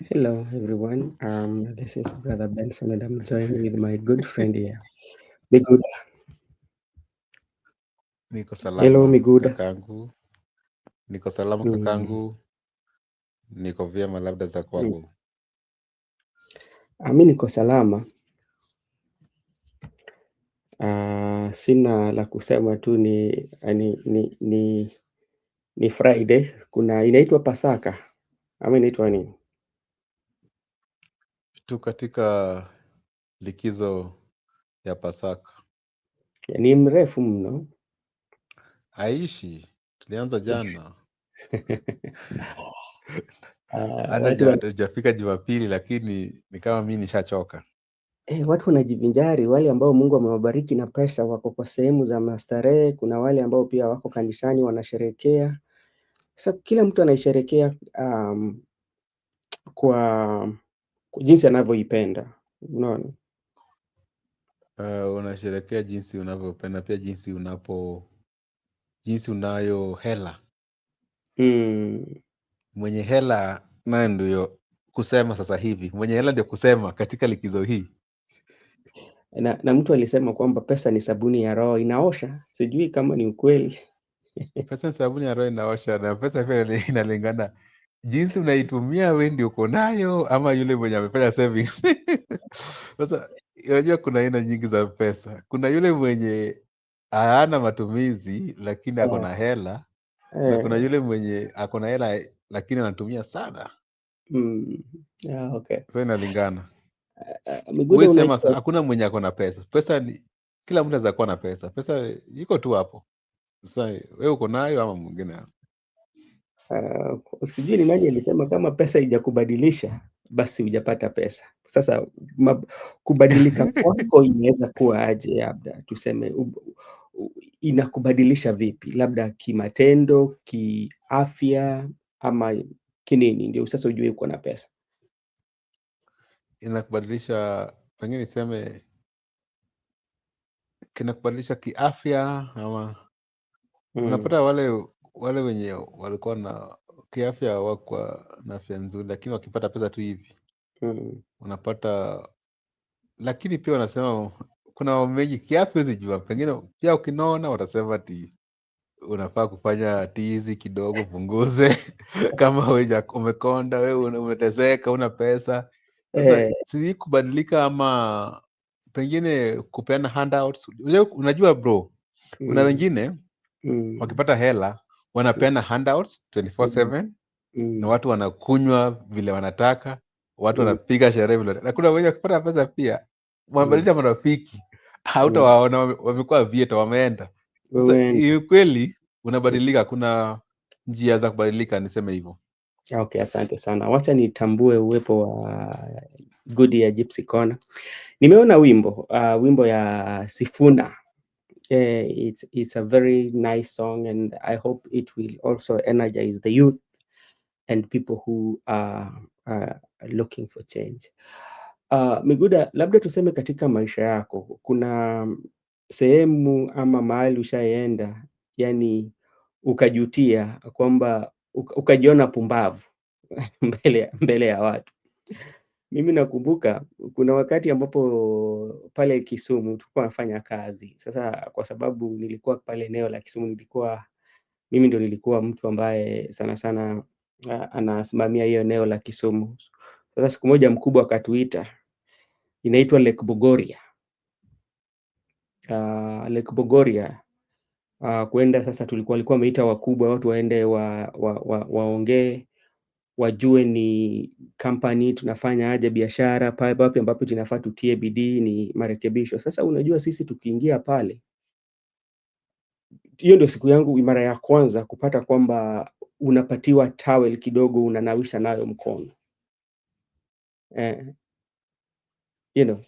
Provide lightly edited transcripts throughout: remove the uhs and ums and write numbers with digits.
Hello, everyone. This is Brother Benson, and I'm joined with my good friend here, Miguda. Niko Hello, salama Miguda. kakangu, niko salama Mm, kakangu, niko vyema, labda za mm. kwako. Mi niko salama. Sina la kusema tu ni Friday. Kuna inaitwa Pasaka ama inaitwa nini? Tu katika likizo ya Pasaka. Ni mrefu mno. Aishi, tulianza jana. Hata Watu hujafika Jumapili, lakini ni kama mi nishachoka. watu wanajivinjari. Wale ambao Mungu amewabariki na pesa wako kwa sehemu za mastarehe. Kuna wale ambao pia wako kanisani wanasherekea. Sasa kila mtu anaisherekea kwa jinsi anavyoipenda, unaona? Unasherekea jinsi unavyopenda, pia jinsi unayo hela. Mm. Mwenye hela naye ndio kusema sasa hivi, mwenye hela ndio kusema katika likizo hii. Na mtu alisema kwamba pesa ni sabuni ya roho, inaosha. Sijui kama ni ukweli. Pesa ni sabuni ya roho inaosha, na pesa pia inalingana jinsi unaitumia, we ndio uko nayo ama yule mwenye amefanya savings. Sasa unajua kuna aina nyingi za pesa. Kuna yule mwenye hana matumizi lakini ako Eh, na hela, na kuna eh, yule mwenye ako na hela lakini anatumia sana. mm. Okay. Sasa inalingana. Migude, Huwezi sema unajua hakuna mwenye ako na pesa. Pesa ni kila mtu anaweza kuwa na pesa. Pesa iko tu hapo. Sasa wewe uko nayo ama mwingine. sijui ni nani alisema kama pesa haijakubadilisha basi hujapata pesa. Sasa kubadilika kwako inaweza kuwa aje? Labda tuseme inakubadilisha vipi? Labda kimatendo, kiafya ama kinini? Ndio sasa ujue uko na pesa. Inakubadilisha, pengine niseme kinakubadilisha kiafya, ama Mm, unapata wale wenye walikuwa na kiafya hawakuwa na afya nzuri, lakini wakipata pesa tu hivi mm, unapata. Lakini pia wanasema kuna mambo mengi kiafya huwezi jua, pengine pia ukinona watasema ti unafaa kufanya tizi kidogo, punguze kama umekonda wewe, umeteseka, una pesa. Sasa eh, si kubadilika, ama pengine kupeana handouts. Unajua bro, kuna mm, wengine mm, wakipata hela wanapeana handouts mm, 24/7, na mm, watu wanakunywa vile wanataka, watu mm, wanapiga sherehe vile na kuna wenye wakipata pesa pia mm, wamebadilisha marafiki, mm. hautawaona wamekuwa vieta, wameenda. Sasa Umeenda. kweli unabadilika, kuna njia za kubadilika, niseme hivyo. Okay, asante sana. Wacha nitambue uwepo wa Gudi ya Gypsy Corner. Nimeona wimbo ya Sifuna. It's a very nice song, and I hope it will also energize the youth and people who are looking for change. Miguda, labda tuseme katika maisha yako kuna sehemu ama mahali ushaenda, yani ukajutia kwamba ukajiona pumbavu mbele ya watu. Mimi nakumbuka kuna wakati ambapo pale Kisumu tulikuwa nafanya kazi. Sasa kwa sababu nilikuwa pale eneo la Kisumu, mimi ndio nilikuwa mtu ambaye sana sana anasimamia hiyo eneo la Kisumu. Sasa siku moja mkubwa akatuita, inaitwa Lake Bogoria. Lake Bogoria kwenda sasa, walikuwa wameita wakubwa watu waende waongee, wajue ni company tunafanya aje biashara pale, wapi ambapo tunafaa tutie bidii, ni marekebisho. Sasa unajua sisi tukiingia pale, hiyo ndio siku yangu mara ya kwanza kupata kwamba unapatiwa towel kidogo unanawisha nayo mkono. Eh, you know.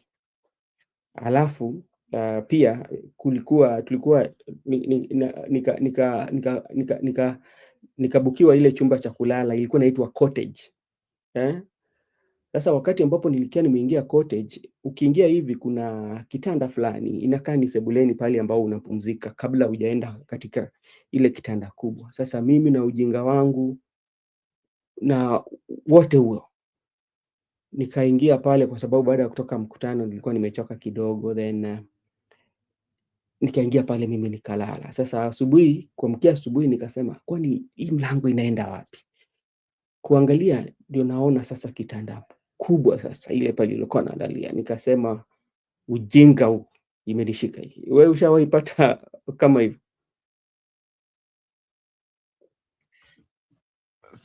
Alafu pia tulikuwa nikabukiwa ile chumba cha kulala, ilikuwa inaitwa cottage. Eh? Sasa wakati ambapo nilikia nimeingia cottage, ukiingia hivi kuna kitanda fulani, inakaa ni sebuleni pale ambao unapumzika kabla hujaenda katika ile kitanda kubwa. Sasa mimi na ujinga wangu na wote huo, nikaingia pale kwa sababu baada ya kutoka mkutano nilikuwa nimechoka kidogo, then nikaingia pale mimi nikalala. Sasa asubuhi, kuamkia asubuhi nikasema kwani hii mlango inaenda wapi? Kuangalia ndio naona sasa kitanda kubwa sasa ile pale nilikuwa nalalia. Nikasema ujinga huu imenishika hii. Wewe ushawahi pata kama hivyo?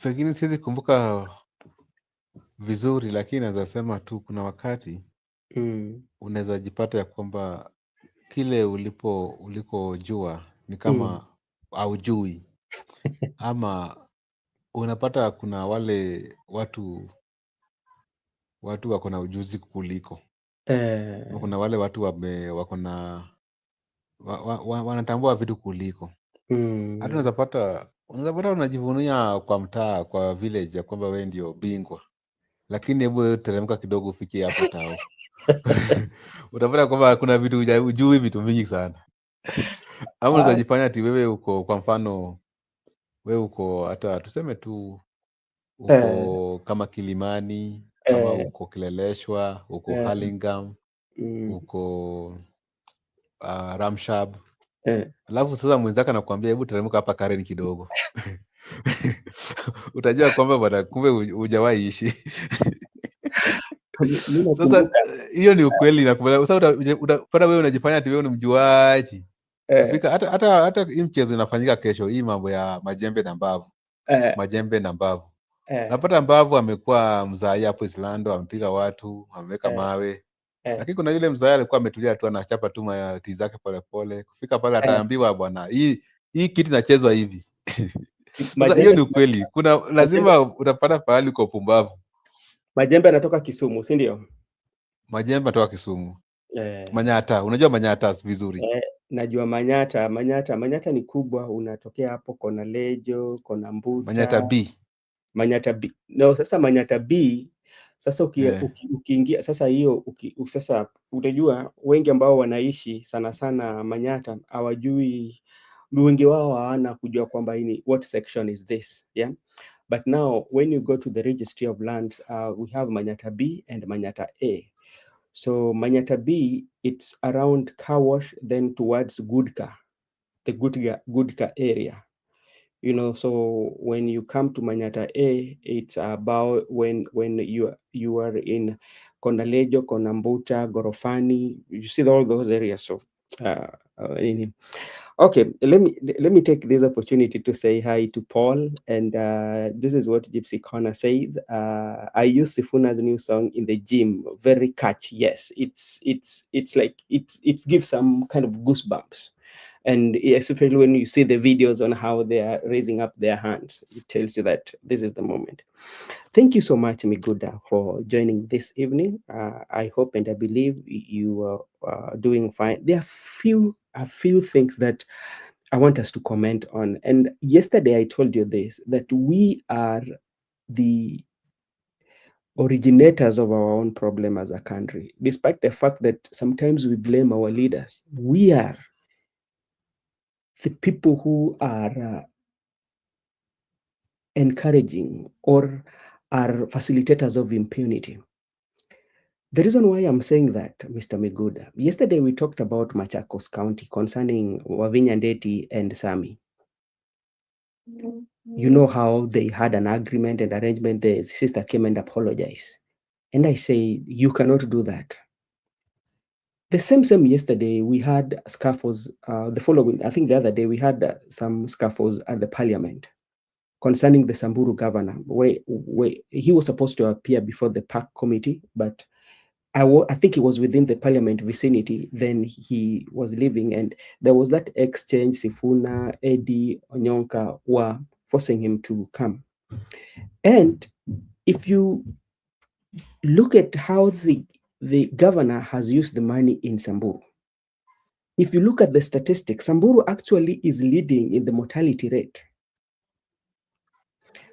Pengine siwezi kumbuka vizuri, lakini naweza sema tu kuna wakati unaweza jipata ya kwamba kile ulikojua ni kama haujui, ama unapata kuna wale watu wako na ujuzi kukuliko, ama kuna wale watu wako na wanatambua vitu kuliko. Hata unaweza pata unajivunia kwa mtaa, kwa village ya kwamba wewe ndio bingwa, lakini hebu wewe teremka kidogo ufikie hapo tao utapata kwamba kuna vitu hujui vitu vingi sana. Ama unaweza jifanya ati wewe uko, kwa mfano wewe uko hata tuseme tu uko kama Kilimani, ama uko Kileleshwa, uko Hurlingham, uko Ramshab, alafu sasa mwenzako anakuambia hebu teremka hapa Karen kidogo utajua kwamba bwana, kumbe hujawahi ishi Mimi Sasa nakumbuka hiyo ni ukweli, nakubaliana. Sasa utapata wewe unajifanya ati wewe ni mjuaji, kufika hata hii mchezo inafanyika kesho, hii mambo ya majembe na mbavu. Napata mbavu amekuwa mzai hapo Islando, amepiga watu, ameweka mawe, lakini kuna yule mzai alikuwa ametulia tu, anachapa tu mati zake polepole. Kufika pale ataambiwa bwana, hii kitu inachezwa hivi Sasa hiyo Majembe ni ukweli, kuna lazima utapata pahali kwa pumbavu. Majembe anatoka Kisumu, si ndio? Majembe anatoka Kisumu. Manyata, unajua Manyata vizuri? Najua Manyata. Manyata ni kubwa, unatokea hapo kona Lejo, kona Mbuta. Manyata B. No, sasa Manyata B sasa ukiingia sasa hiyo sasa utajua wengi ambao wanaishi sana sana Manyata hawajui, wengi wao hawana kujua kwamba hii what section is this, yeah. But now when you go to the registry of lands, we have Manyata B and Manyata A. So Manyata B, it's around Car Wash, then towards Gudka, the Gudka area. You know, so when you come to Manyata A, it's about when you are in Kondalejo, Konambuta, Gorofani, you see all those areas. So okay, let me take this opportunity to say hi to Paul, and this is what Gypsy Corner says. I use Sifuna's new song in the gym, very catchy. Yes, it's like it gives some kind of goosebumps, and especially when you see the videos on how they are raising up their hands, it tells you that this is the moment. Thank you so much, Miguda, for joining this evening. I hope and I believe you are doing fine. There are a few things that I want us to comment on. And yesterday I told you this, that we are the originators of our own problem as a country, despite the fact that sometimes we blame our leaders. We are the people who are encouraging or are facilitators of impunity. The reason why I'm saying that, Mr. Miguda, yesterday we talked about Machakos County concerning Wavinya Ndeti and Sami. You know how they had an agreement and arrangement. The sister came and apologized. And I say, you cannot do that. The same yesterday, we had scuffles. I think the other day, we had some scuffles at the parliament concerning the Samburu governor, where he was supposed to appear before the park committee, but I think he was within the parliament vicinity. Then he was leaving, and there was that exchange. Sifuna, Eddie, Onyonka were forcing him to come. And if you look at how the governor has used the money in Samburu, if you look at the statistics, Samburu actually is leading in the mortality rate.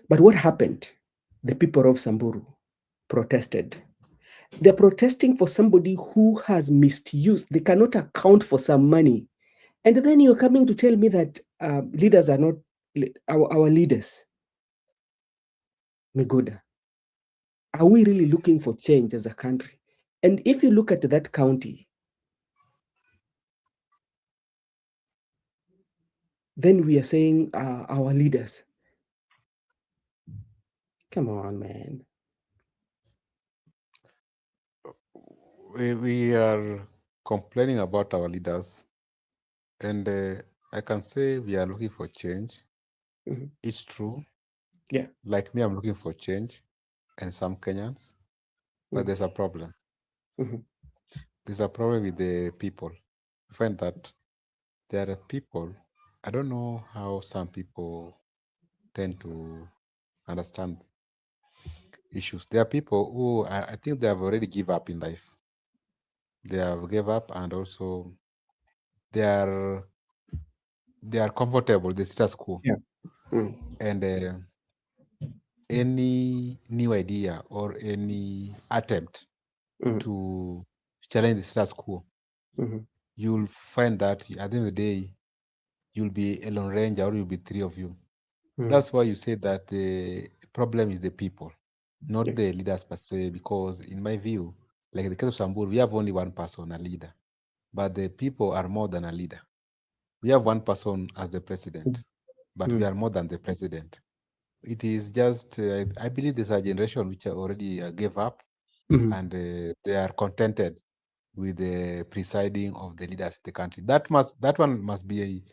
But what happened? The people of Samburu protested. They're protesting for somebody who has misused. They cannot account for some money. And then you're coming to tell me that leaders are not, our leaders. Miguda, Are we really looking for change as a country? And if you look at that county, then we are saying our leaders. Come on, man. We are complaining about our leaders, and I can say we are looking for change. Mhm. It's true. Yeah. Like me, I'm looking for change, and some Kenyans, but Mm. there's a problem. Mhm. There's a problem with the people. You find that there are people, I don't know how some people tend to understand issues. There are people who I think they have already give up in life. They have gave up, and also they are they are comfortable. They status quo, Yeah. Mm. and any new idea or any attempt Mhm. to challenge the status quo, Mhm. you'll find that at the end of the day, you'll be a lone ranger or you'll be three of you. Mm. That's why you say that the problem is the people, not Yeah. the leaders per se, because in my view, like in the case of Samburu, we have only one person, a leader, but the people are more than a leader. We have one person as the president, but we Mm. are more than the president. It is just, I believe there's a generation which already gave up, Mhm. and they are contented with the presiding of the leaders in the country. That one must be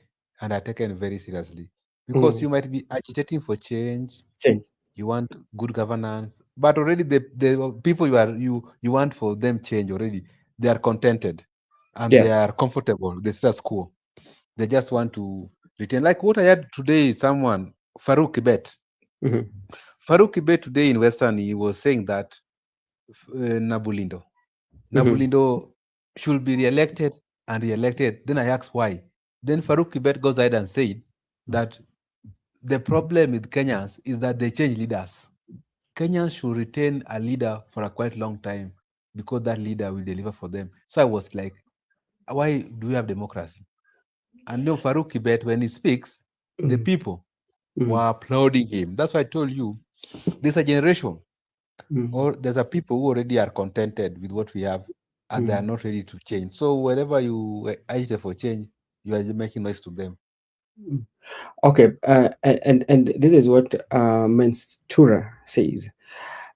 undertaken very seriously, because Mm. you might be agitating for change, Change. you want good governance, but already the people you want for them change already, they are contented and Yeah. they are comfortable with the status quo. They just want to retain. Like what I had today, someone, Farouk Kibet. Mhm. Farouk Kibet today in Western, he was saying that Nabulindo. Mhm. Nabulindo should be re-elected and re-elected. Then I asked why. Then Farouk Kibet goes ahead and said that the problem with Kenyans is that they change leaders. Kenyans should retain a leader for a quite long time because that leader will deliver for them. So I was like, why do we have democracy? And no, Farouk Kibet, when he speaks, the Mhm. people Mhm. were applauding him. That's why I told you there's a generation Mhm. or there's a people who already are contented with what we have and they are Mhm. not ready to change. So wherever you agitate for change, you are making noise to them. Mm. Okay, and this is what Menstura says.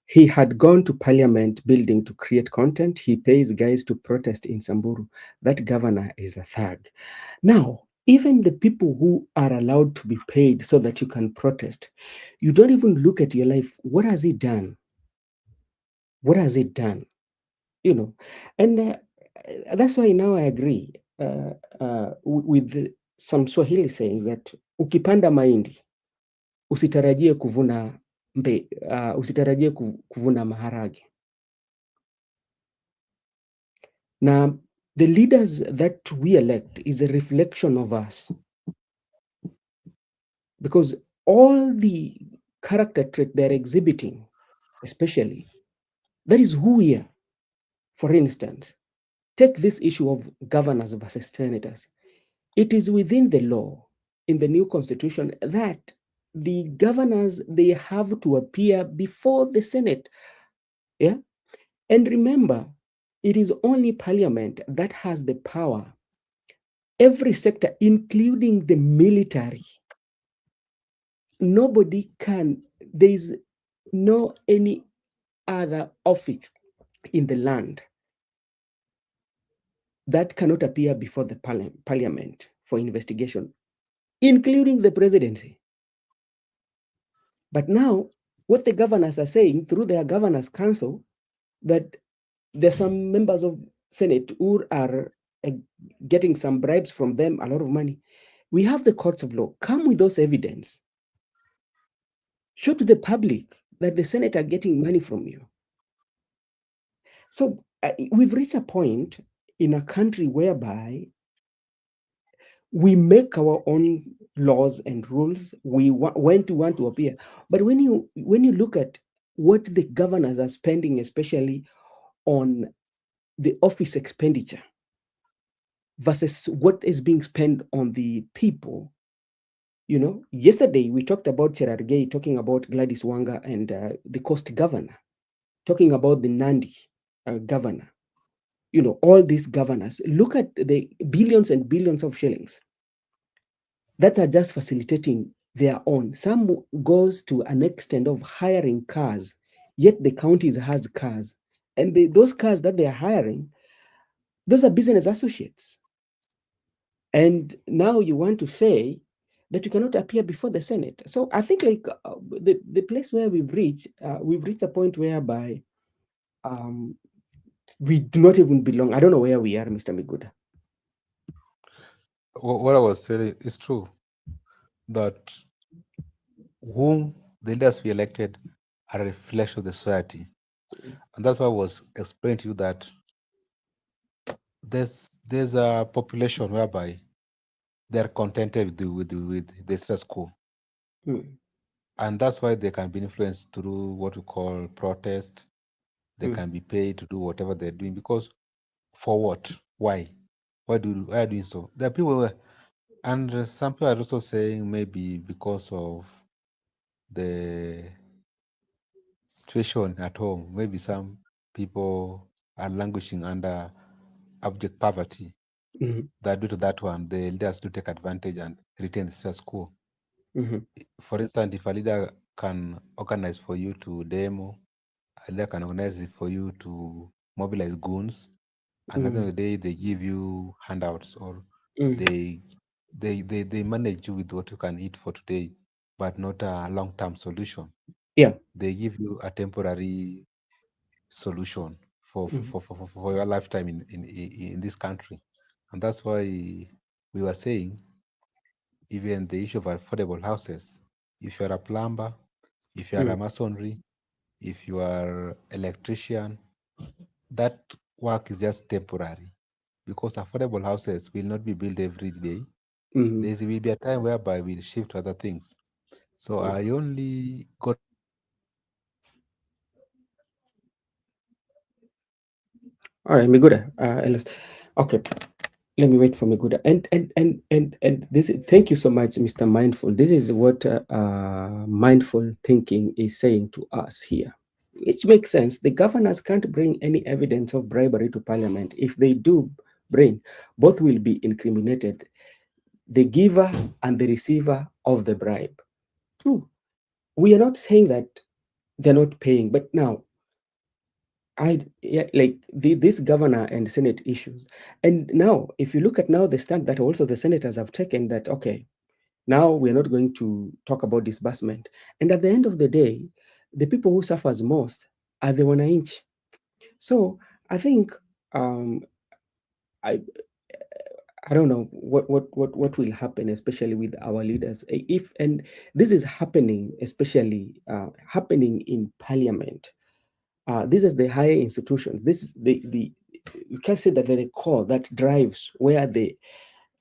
He had gone to Parliament building to create content. He pays guys to protest in Samburu. That governor is a thug. Now, even the people who are allowed to be paid so that you can protest, you don't even look at your life. What has he done? What has he done? You know, and that's why now I agree with some Swahili saying that ukipanda mahindi usitarajie kuvuna usitarajie kuvuna maharage. Now, the leaders that we elect is a reflection of us because all the character trait they're exhibiting, especially, that is who we are. For instance, take this issue of governors versus senators. It is within the law in the new constitution that the governors they have to appear before the Senate. Yeah. And remember, it is only parliament that has the power. Every sector, including the military, nobody can, there is no any other office in the land that cannot appear before the parliament for investigation, including the presidency. But now, what the governors are saying through their governors' council, that there's some members of Senate who are uh, getting some bribes from them, a lot of money. We have the courts of law. Come with those evidence. Show to the public that the Senate are getting money from you. So we've reached a point in a country whereby we make our own laws and rules. When to want to appear, but when you look at what the governors are spending, especially on the office expenditure versus what is being spent on the people. Yesterday we talked about Cherargei talking about Gladys Wanga and the coast governor. talking about the Nandi governor, all these governors, look at the billions and billions of shillings that are just facilitating their own. Some goes to an extent of hiring cars, yet the counties has cars. And those cars that they are hiring, those are business associates. And now you want to say that you cannot appear before the Senate. So I think like the place where we've reached a point whereby um, we do not even belong. I don't know where we are, Mr. Miguda. What I was telling is true that whom the leaders we elected are a reflection of the society. And that's why I was explaining to you that there's a population whereby they're contented with the status quo. Mm, And that's why they can be influenced through what we call protest. They mm, can be paid to do whatever they're doing because for what? Why? Why are doing so? There are people and some people are also saying maybe because of the situation at home. Maybe some people are languishing under abject poverty. mm, That due to that one, the leaders do take advantage and retain the status quo. mm, For instance, if a leader can organize for you to demo, a leader can organize it for you to mobilize goons, and at the end mm, of the day, they give you handouts or mm. they they manage you with what you can eat for today, but not a long-term solution. Yeah. They give you a temporary solution Mm, for your lifetime in this country. And that's why we were saying even the issue of affordable houses. If you're a plumber, if you're a mm, masonry, if you are electrician, that work is just temporary because affordable houses will not be built every day. mm. There will be a time whereby we'll shift to other things. So I only got All right, Miguda. Okay, let me wait for Miguda. And this. Thank you so much, Mr. Mindful. This is what mindful thinking is saying to us here. It makes sense. The governors can't bring any evidence of bribery to Parliament. If they do bring, both will be incriminated. The giver and the receiver of the bribe. True. We are not saying that they're not paying, but now like this governor and Senate issues. And now, if you look at now the stand that also the senators have taken that, okay, now we're not going to talk about disbursement. And at the end of the day, the people who suffers most are the wananchi. So I think um, I I don't know what will happen, especially with our leaders. If and this is happening, especially happening in parliament. This is the higher institutions. This is the you can say that the core that drives where the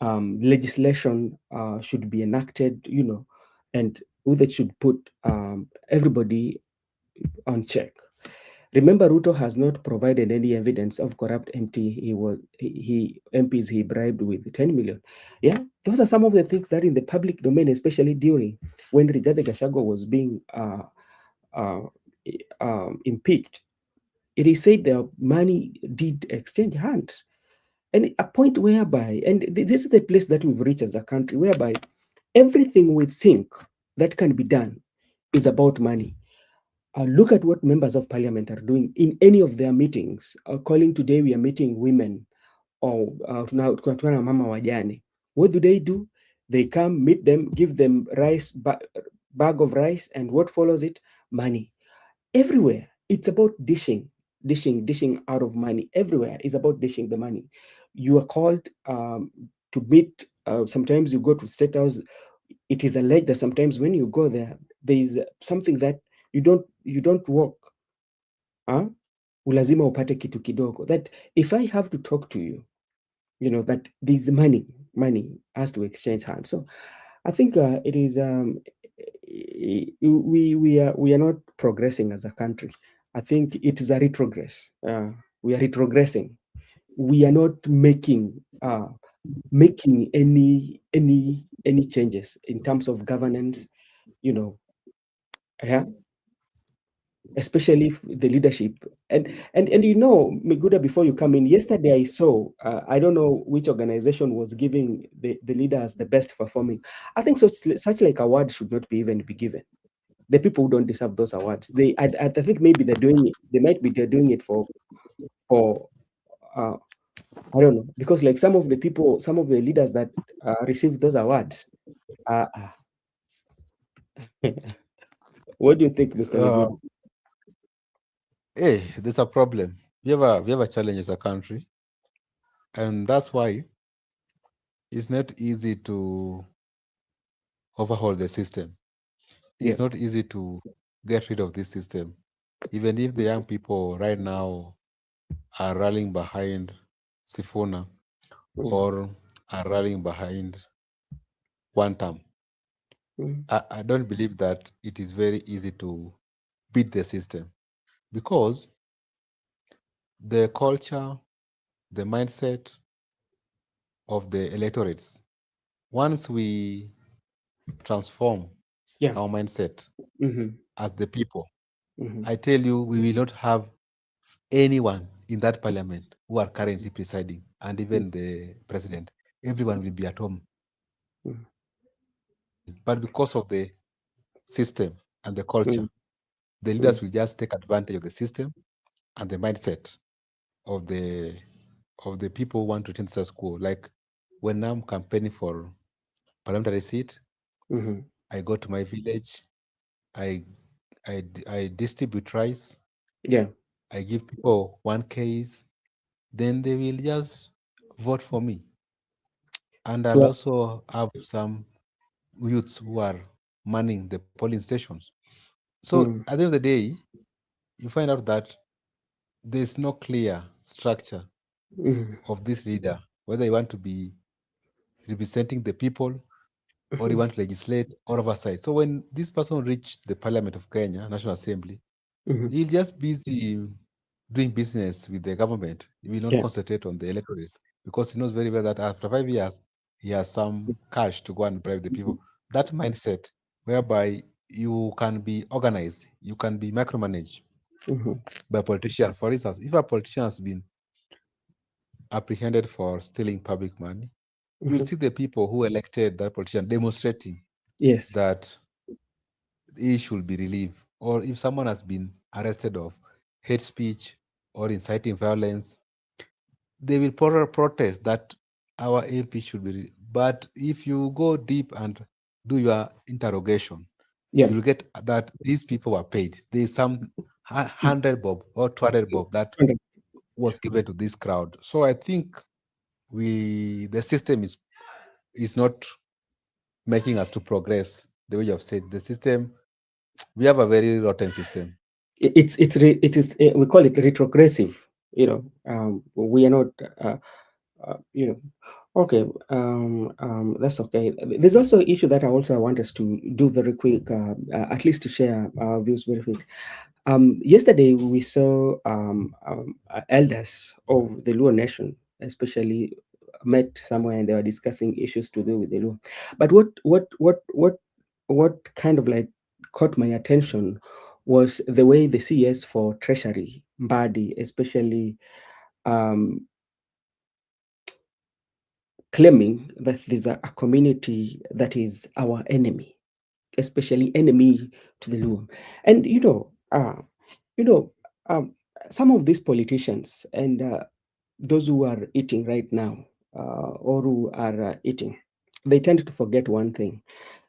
legislation should be enacted, and whether it should put everybody on check. Remember, Ruto has not provided any evidence of corrupt MT. He MPs he bribed with 10 million. Yeah, those are some of the things that in the public domain, especially during when Rigathi Gachagua was being uh, impeached. It is said the money did exchange hands. And a point whereby, and this is the place that we've reached as a country, whereby everything we think that can be done is about money. Look at what members of parliament are doing in any of their meetings, calling today we are meeting women or tunakutana na mama wajane. What do? They come, meet them, give them bag of rice, and what follows it? Money. Everywhere it's about dishing out of money. Everywhere is about dishing the money. You are called to meet. Sometimes you go to state house. It is alleged that sometimes when you go there, there is something that you don't walk. Huh? Ulazima upate kitu kidogo. That if I have to talk to you, that this money has to exchange hands. So I think it is we are not progressing as a country. I think it is a retrogress. We are retrogressing. We are not making any changes in terms of governance. You know, yeah. especially the leadership. And you know, Miguda, before you come in, yesterday I saw, I don't know which organization was giving the leaders the best performing. I think such like awards should not be even be given. The people who don't deserve those awards, I think maybe they're doing it, they might be they're doing it for uh, I don't know, because like some of the people, some of the leaders that received those awards, uh, what do you think, Mr. Uh, Miguda? hey, there's a problem. We have a challenge as a country, and that's why it's not easy to overhaul the system. Yeah. It's not easy to get rid of this system. Even if the young people right now are rallying behind Sifuna Mm, or are rallying behind one term, mm, I don't believe that it is very easy to beat the system because the culture, the mindset of the electorates, once we transform yeah. our mindset Hmm. as the people, Hmm. I tell you, we will not have anyone in that parliament who are currently presiding, and even the president. Everyone will be at home. Mm, But because of the system and the culture, mm, the mm, leaders will just take advantage of the system and the mindset of the people who want to change status quo. Like when I'm campaigning for parliamentary seat, mhm. I go to my village, I I distribute rice, Yeah. I give people 1Ks, then they will just vote for me. And I'll So, also have some youths who are manning the polling stations. So mm, at the end of the day, you find out that there's no clear structure mhm, of this leader, whether you want to be representing the people or you mhm, want to legislate or oversight. So when this person reached the Parliament of Kenya, National Assembly, mhm. he'll just busy doing business with the government. He will not Yeah. concentrate on the electorates because he knows very well that after 5 years, he has some cash to go and bribe the people. That mindset, whereby you can be organized, you can be micromanaged Mhm, by a politician. For instance, if a politician has been apprehended for stealing public money, you'll mhm. see the people who elected that politician demonstrating Yes. that he should be relieved. Or if someone has been arrested of hate speech or inciting violence, they will protest that our MP should be. But if you go deep and do your interrogation, Yeah. you'll get that these people were paid. There's some 100 bob or 200 bob that Okay. was given to this crowd. So I think the system is not making us to progress the way you have said. The system, we have a very rotten system. It is we call it retrogressive. You know, we are not. You know, okay. That's okay. There's also an issue that I also want us to do very quick. At least to share our views very quick. Yesterday we saw elders of the Luo nation, especially met somewhere and they were discussing issues to do with the Luo. But what kind of like caught my attention was the way the CS for Treasury, Mbadi, especially um, claiming that there's a community that is our enemy, especially enemy to the Luo. And you know, um, some of these politicians and those who are eating right now, or who are eating, they tend to forget one thing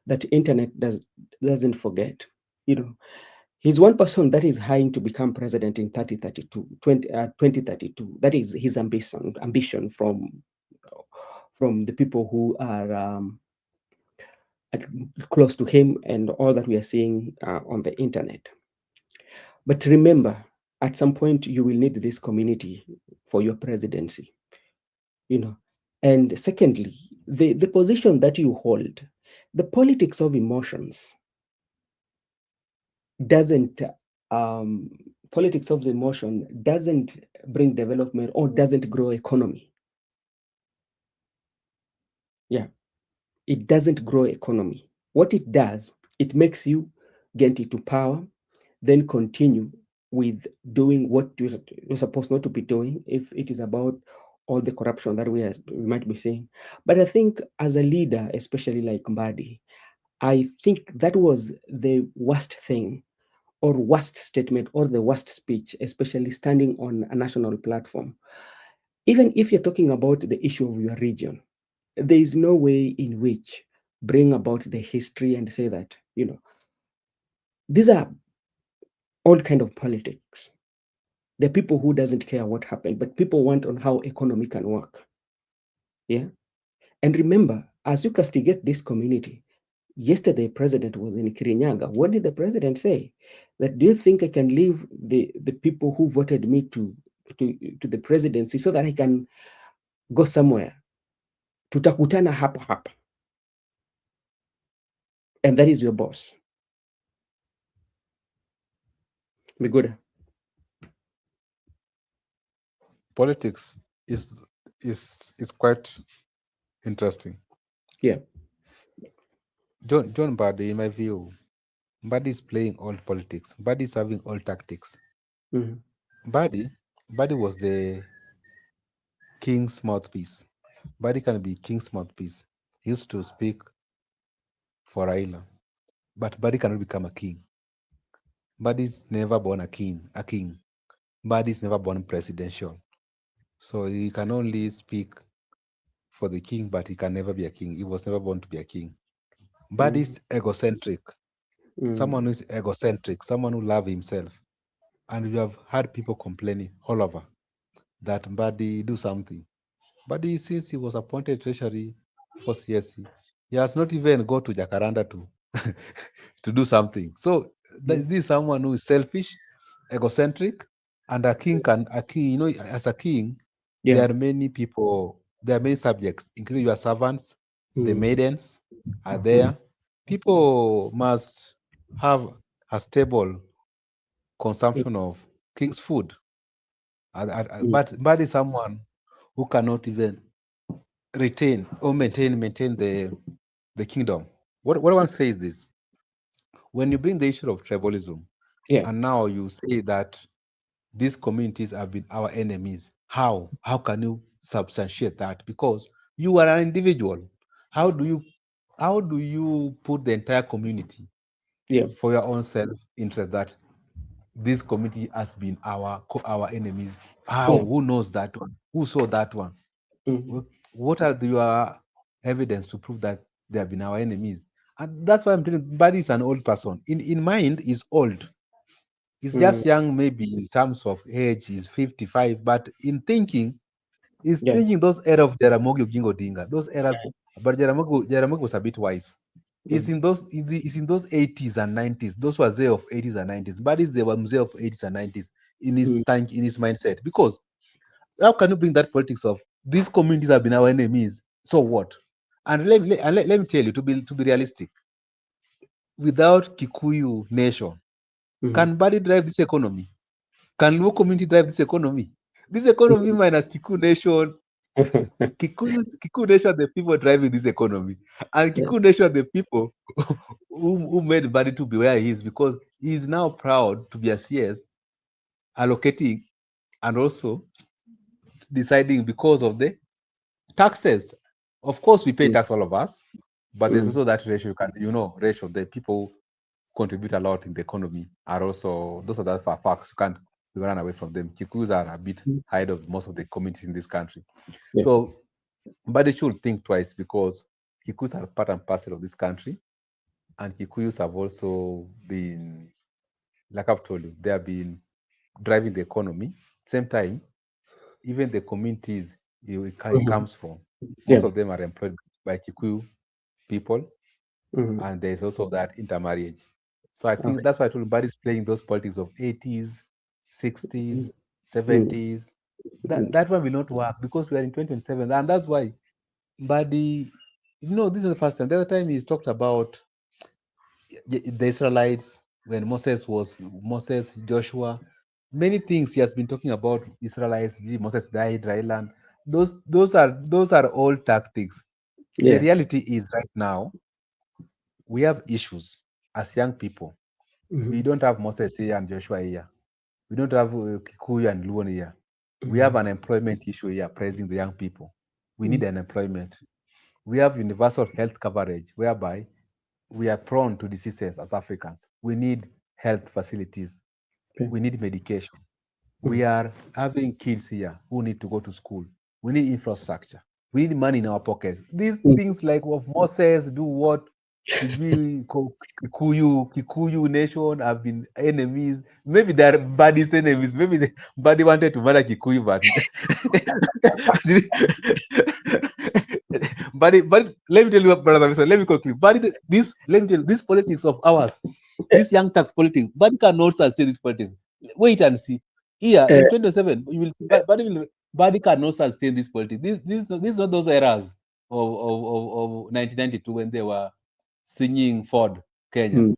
that internet doesn't forget. You know, he's one person that is hying to become president in 2032. That is his ambition from the people who are at- close to him and all that we are seeing on the internet. But remember, at some point, you will need this community for your presidency, you know. And secondly, the position that you hold, the politics of emotions doesn't, um, politics of the emotion doesn't bring development or doesn't grow economy. Yeah, it doesn't grow economy. What it does, it makes you get into power, then continue with doing what you're supposed not to be doing if it is about all the corruption that we might be seeing. But I think as a leader, especially like Mbadi, I think that was the worst thing or worst statement or the worst speech, especially standing on a national platform. Even if you're talking about the issue of your region, there is no way in which bring about the history and say that, these are all kind of politics. There are people who doesn't care what happened, but people want on how economy can work. Yeah. And remember, as you castigate this community, yesterday president was in Kirinyaga. What did the president say? That do you think I can leave the people who voted me to the presidency so that I can go somewhere? Tutakutana hapa hapa. And that is your boss. Miguda. Politics is quite interesting. Yeah. John Mbadi, in my view, Mbadi is playing all politics. Mbadi is having all tactics. Mm-hmm. Mbadi was the king's mouthpiece. Mbadi can be king's mouthpiece. He used to speak for Raila, but Mbadi cannot become a king. Mbadi is never born a king. Mbadi is never born presidential. So he can only speak for the king, but he can never be a king. He was never born to be a king. Mbadi is egocentric. Someone who is egocentric, someone who loves himself. And we have had people complaining all over that Mbadi do something. But since he was appointed treasury for CSC, he has not even go to Jacaranda to to do something. So this is someone who is selfish, egocentric, and a king, as a king, there are many people, there are many subjects, including your servants, the maidens are there. People must have a stable consumption of king's food. But is someone who cannot even retain or maintain the kingdom. What I want to say is this: when you bring the issue of tribalism, Yeah. and now you say that these communities have been our enemies, how can you substantiate that? Because you are an individual. How do you put the entire community Yeah. for your own self interest that this community has been our enemies? How? Yeah. Who knows that one? Who saw that one? Mm-hmm. What are your evidence to prove that they have been our enemies? And that's why I'm telling you, Buddy is an old person. In mind, he's old. He's just young, maybe in terms of age, he's 55, but in thinking, he's Yeah. thinking those era of Jaramogi Oginga Odinga, those eras. But Jaramogi was a bit wise. It's in those 80s and 90s. Those were Mzee of 80s and 90s. Buddies, they were Mzee of 80s and 90s in his mindset. Because how can you bring that politics of these communities have been our enemies? So what? And let me tell you, to be realistic, without Kikuyu nation, can Badi drive this economy? Can Luo community drive this economy? This economy minus Kikuyu nation, Kikuyu nation, the people driving this economy, and Yeah. Kikuyu nation, the people who made Badi to be where he is, because he is now proud to be a CS, allocating and also deciding because of the taxes. Of course, we pay tax, all of us, but there's also that ratio. Ratio. The people contribute a lot in the economy are also, those are the facts. You can't run away from them. Kikuyus are a bit ahead of most of the communities in this country. Yeah. So, but they should think twice, because Kikuyus are part and parcel of this country, and Kikuyus have also been, like I've told you, they have been driving the economy. Same time, even the communities it comes from, most Yeah. of them are employed by Kikuyu people, Mm-hmm. and there's also that intermarriage. So I think Okay. that's why I told Mbadi is playing those politics of 80s, 60s, Mm. 70s. That one will not work, because we are in 2027, and that's why Mbadi. This is the first time. The other time he talked about the Israelites when Moses, Joshua. Many things he has been talking about Israelites. Moses died, dry land. Those are all tactics. The Yeah. reality is right now we have issues as young people. We don't have Moses here and Joshua here. We don't have Kikuyu and Luon here. We have an employment issue here pressing the young people. We need an employment. We have universal health coverage, whereby we are prone to diseases as Africans. We need health facilities. Okay. We need medication. We are having kids here who need to go to school. We need infrastructure. We need money in our pockets. These things like of Moses, do what? Kikuyu nation have been enemies. Maybe they're Buddy's enemies. Maybe Buddy wanted to marry Kikuyu, but but let me tell you, brother. So let me conclude. But this, let me tell you, this politics of ours, this young tax politics, Buddy cannot sustain this politics. Wait and see. Here in 2027, you will see. Buddy cannot sustain this politics. These are not those eras of 1992 when they were singing Ford Kenya.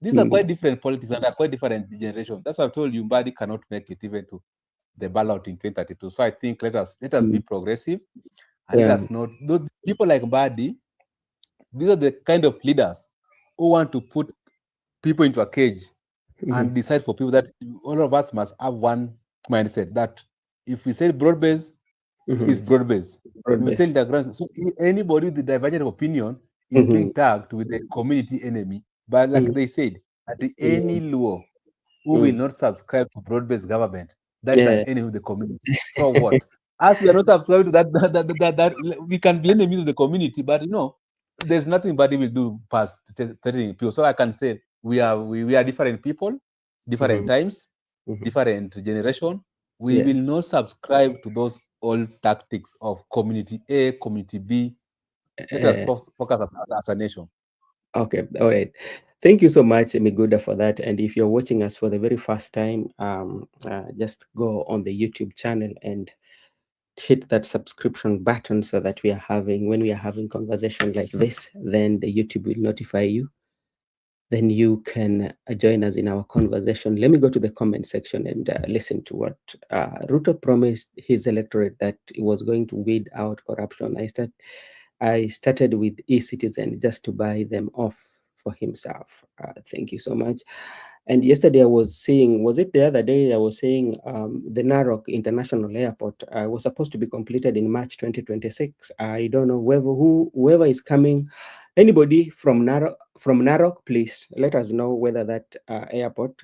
These are quite different politics and are quite different generations. That's why I told you, Buddy cannot make it even to the ballot in 2032. So I think let us be progressive. And let us not, those people like Buddy, these are the kind of leaders who want to put people into a cage and decide for people that all of us must have one mindset, that if we say broad base, is broad base. If we say integration, so anybody with the divergent opinion is being tagged with the community enemy. But like they said, at the any Luo who will not subscribe to broad-based government, that is an enemy of the community. So what? As we are not subscribing to that, we can be enemies of the community, but there's nothing Buddy will do past threatening people. So I can say we are different people, different times, different generation. We will not subscribe to those old tactics of community A, community B. Let us focus as a nation. Okay, all right. Thank you so much, Miguda, for that. And if you're watching us for the very first time, just go on the YouTube channel and hit that subscription button so that when we are having conversation like this, then the YouTube will notify you. Then you can join us in our conversation. Let me go to the comment section and listen to what Ruto promised his electorate, that he was going to weed out corruption. I started with e-citizen just to buy them off for himself. Thank you so much. And yesterday I was seeing, was it the other day, I was saying the Narok International Airport was supposed to be completed in March 2026. I don't know whoever is coming. Anybody from Narok, please let us know whether that airport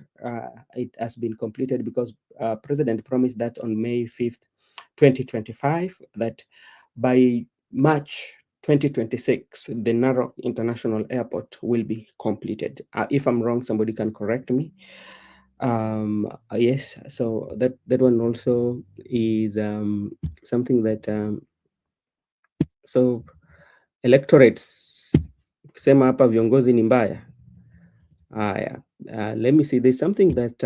it has been completed, because President promised that on May 5th, 2025, that by March 2026, the Narok International Airport will be completed. If I'm wrong, somebody can correct me. Yes, so that one also is something that so electorates kusema hapa viongozi ni mbaya. Let me see, there's something that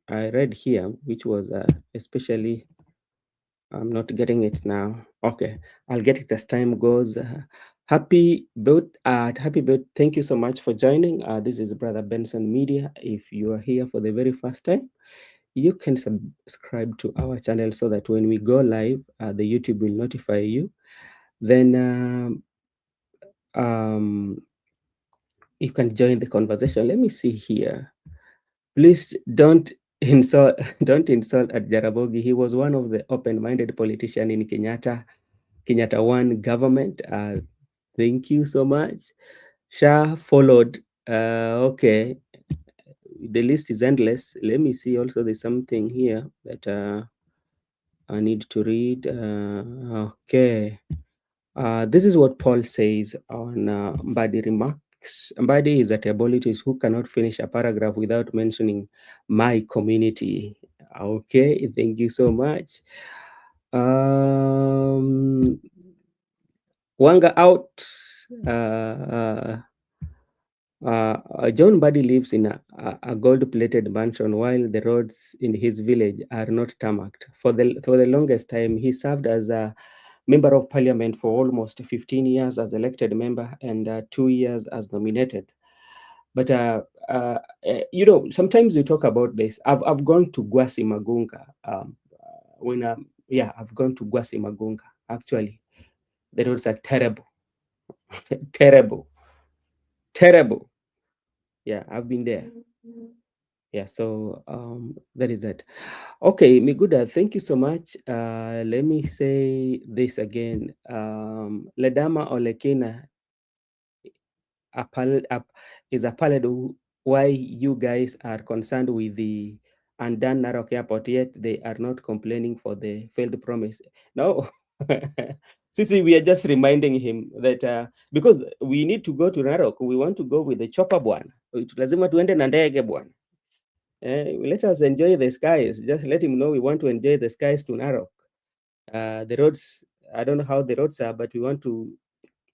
I read here which was especially, I'm not getting it now. Okay, I'll get it as time goes. Happy birthday. Thank you so much for joining. This is Brother Benson Media. If you are here for the very first time, you can subscribe to our channel so that when we go live, the YouTube will notify you. Then you can join the conversation. Let me see here. Please don't insult at Jaramogi. He was one of the open-minded politicians in Kenyatta 1 government. Thank you so much. Shah followed. Okay, the list is endless. Let me see. Also, there's something here that I need to read. Okay. This is what Paul says on Mbadi remarks. Mbadi is at abilities who cannot finish a paragraph without mentioning my community. Okay, thank you so much. Wanga out. John Mbadi lives in a gold-plated mansion while the roads in his village are not tarmacked. For the longest time, he served as a member of parliament for almost 15 years as elected member and 2 years as nominated. But sometimes we talk about this. I've gone to Gwasi Magunga. I've gone to Gwasi Magunga. Actually, the roads are terrible, terrible. Yeah, I've been there. Yeah, so that is that. Okay, Miguda, thank you so much. Let me say this again. Ledama Olekina is appalled why you guys are concerned with the undone Narok Airport, yet they are not complaining for the failed promise. No. Sisi, we are just reminding him that because we need to go to Narok, we want to go with the chopper bwana. Lazima tuende na ndege bwana. Let us enjoy the skies. Just let him know we want to enjoy the skies to Narok. The roads, I don't know how the roads are, but we want to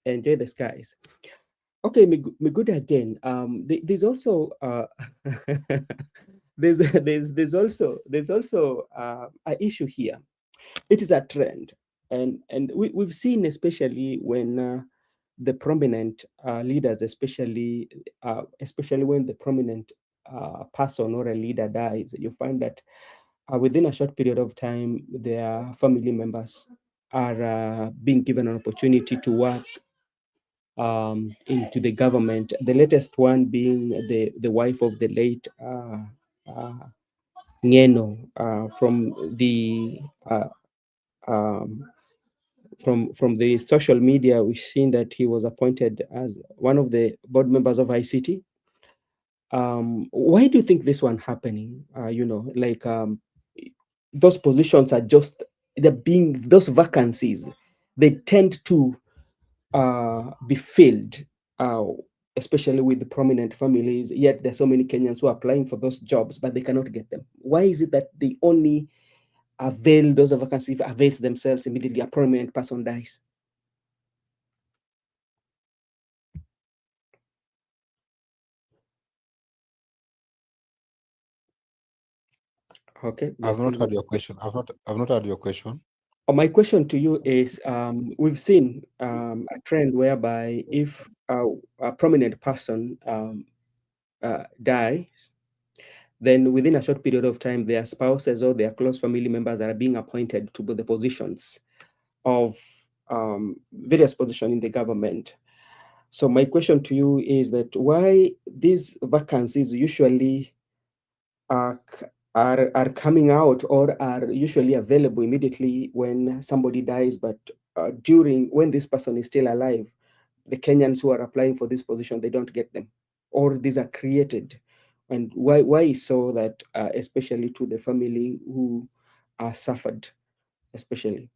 enjoy the skies. Okay, good again. There's also there's also an issue here. It is a trend, and we've seen, especially when the prominent leaders, especially when the prominent person or a leader dies, you find that within a short period of time, their family members are being given an opportunity to work into the government. The latest one being the wife of the late Ngeno from the um, from the social media. We've seen that he was appointed as one of the board members of ICT. Why do you think this one happening? Like those positions are just they're being those vacancies. They tend to be filled, uh, especially with the prominent families. Yet there's so many Kenyans who are applying for those jobs, but they cannot get them. Why is it that they only avail those vacancies, avails themselves immediately a prominent person dies? Okay, we are I've not still. heard your question. I've not heard your question. My question to you is: we've seen a trend whereby if a prominent person dies, then within a short period of time, their spouses or their close family members are being appointed to the positions of various positions in the government. So my question to you is that why these vacancies usually are coming out or are usually available immediately when somebody dies, but during when this person is still alive, the Kenyans who are applying for this position, they don't get them, or these are created. And why is so that especially to the family who are suffered, especially?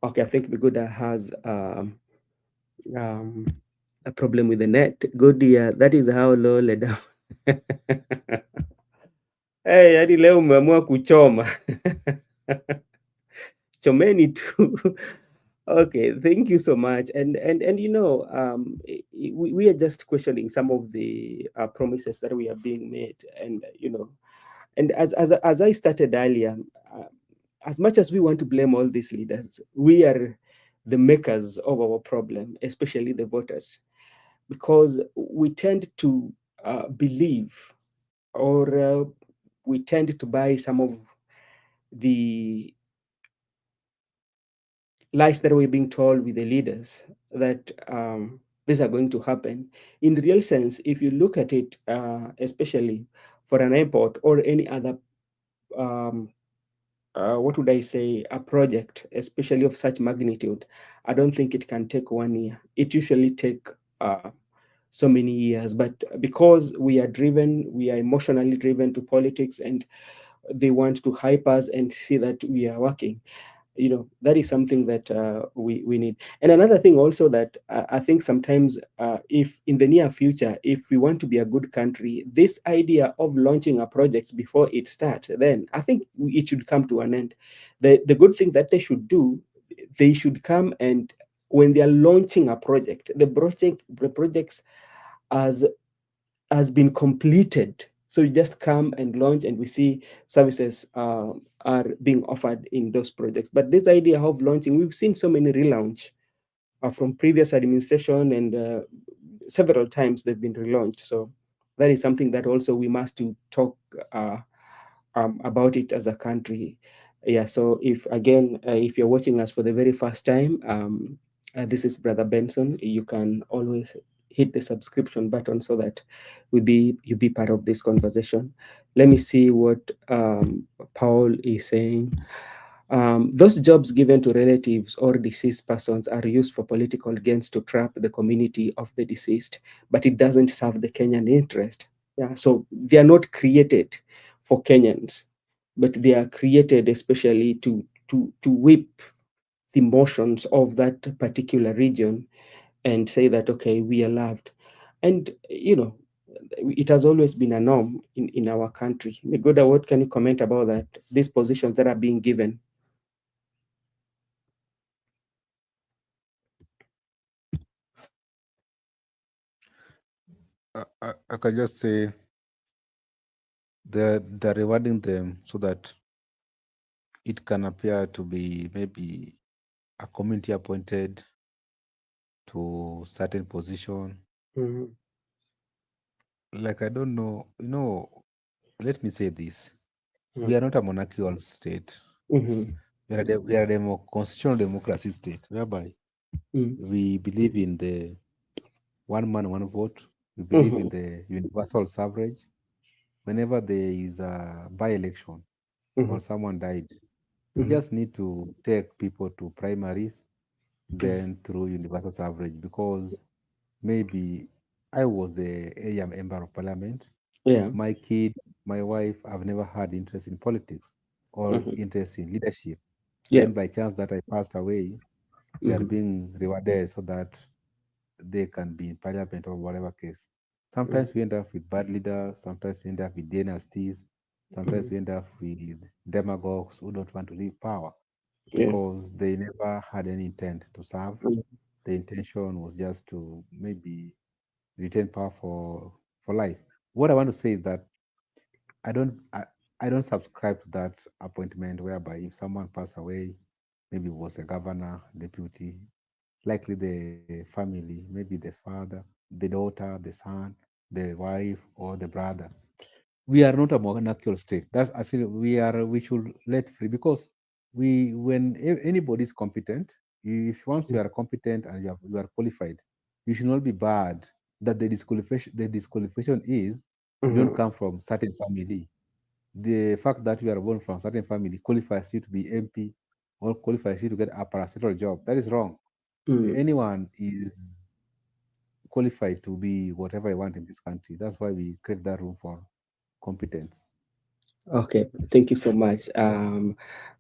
Okay, I think Biguda has um, a problem with the net. Good, yeah, that is how low led down. Hey, hadi leo umeamua kuchoma. Chomeni tu. Okay, thank you so much. And we are just questioning some of the promises that we are being made, and and as I started earlier, uh, as much as we want to blame all these leaders, we are the makers of our problem, especially the voters, because we tend to believe, or we tend to buy some of the lies that we're being told with the leaders that these are going to happen. In real sense, if you look at it, especially for an airport or any other, um, what would I say, a project, especially of such magnitude, I don't think it can take 1 year. It usually take so many years. But because we are driven, we are emotionally driven to politics, and they want to hype us and see that we are working, that is something that we need. And another thing also that I think sometimes, if in the near future, if we want to be a good country, this idea of launching a project before it starts, then I think it should come to an end. The good thing that they should do, they should come, and when they are launching a project, the projects as has been completed. So you just come and launch, and we see services are being offered in those projects. But this idea of launching, we've seen so many relaunch from previous administration, and several times they've been relaunched. So that is something that also we must to talk about it as a country. Yeah, so if you're watching us for the very first time, this is Brother Benson. You can always hit the subscription button so that you be part of this conversation. Let me see what Paul is saying. Those jobs given to relatives or deceased persons are used for political gains to trap the community of the deceased, but it doesn't serve the Kenyan interest. Yeah, so they are not created for Kenyans, but they are created especially to whip the emotions of that particular region and say that okay, we are loved. And it has always been a norm in our country. Megoda, what can you comment about that? These positions that are being given. I can just say they're rewarding them so that it can appear to be maybe a community appointed to certain position. Mhm, Like I don't know, let me say this. mhm, We are not a monarchical state. mhm, We are a constitutional democracy state, whereby mhm, we believe in the one man, one vote. We believe in mhm, the universal suffrage. Whenever there is a by-election mhm, or someone died, we mhm, just need to take people to primaries, then through universal suffrage, because maybe I was the area member of parliament. yeah. My kids, my wife have never had interest in politics or Mhm, interest in leadership. yeah. Then by chance that I passed away, they are Mhm, being rewarded so that they can be in parliament or whatever case. mhm, Sometimes we end up with bad leaders, sometimes we end up with dynasties, sometimes mhm, we end up with demagogues who don't want to leave power yeah. because they never had any intent to serve. Mhm, The intention was just to maybe retain power for life. What I want to say is that I don't I, I don't subscribe to that appointment whereby if someone passed away, maybe it was a governor, deputy, likely the family, maybe the father, the daughter, the son, the wife, or the brother. We are not a monarchical state. That's actually we should let free because when anybody is competent, if once you are competent and you are qualified, you should not be bad that the disqualification is you don't mhm, come from certain family. The fact that you are born from certain family qualifies you to be MP or qualifies you to get a parasitical job. That is wrong. mhm. Anyone is qualified to be whatever I want in this country. That's why we create that room for competence. Okay, thank you so much.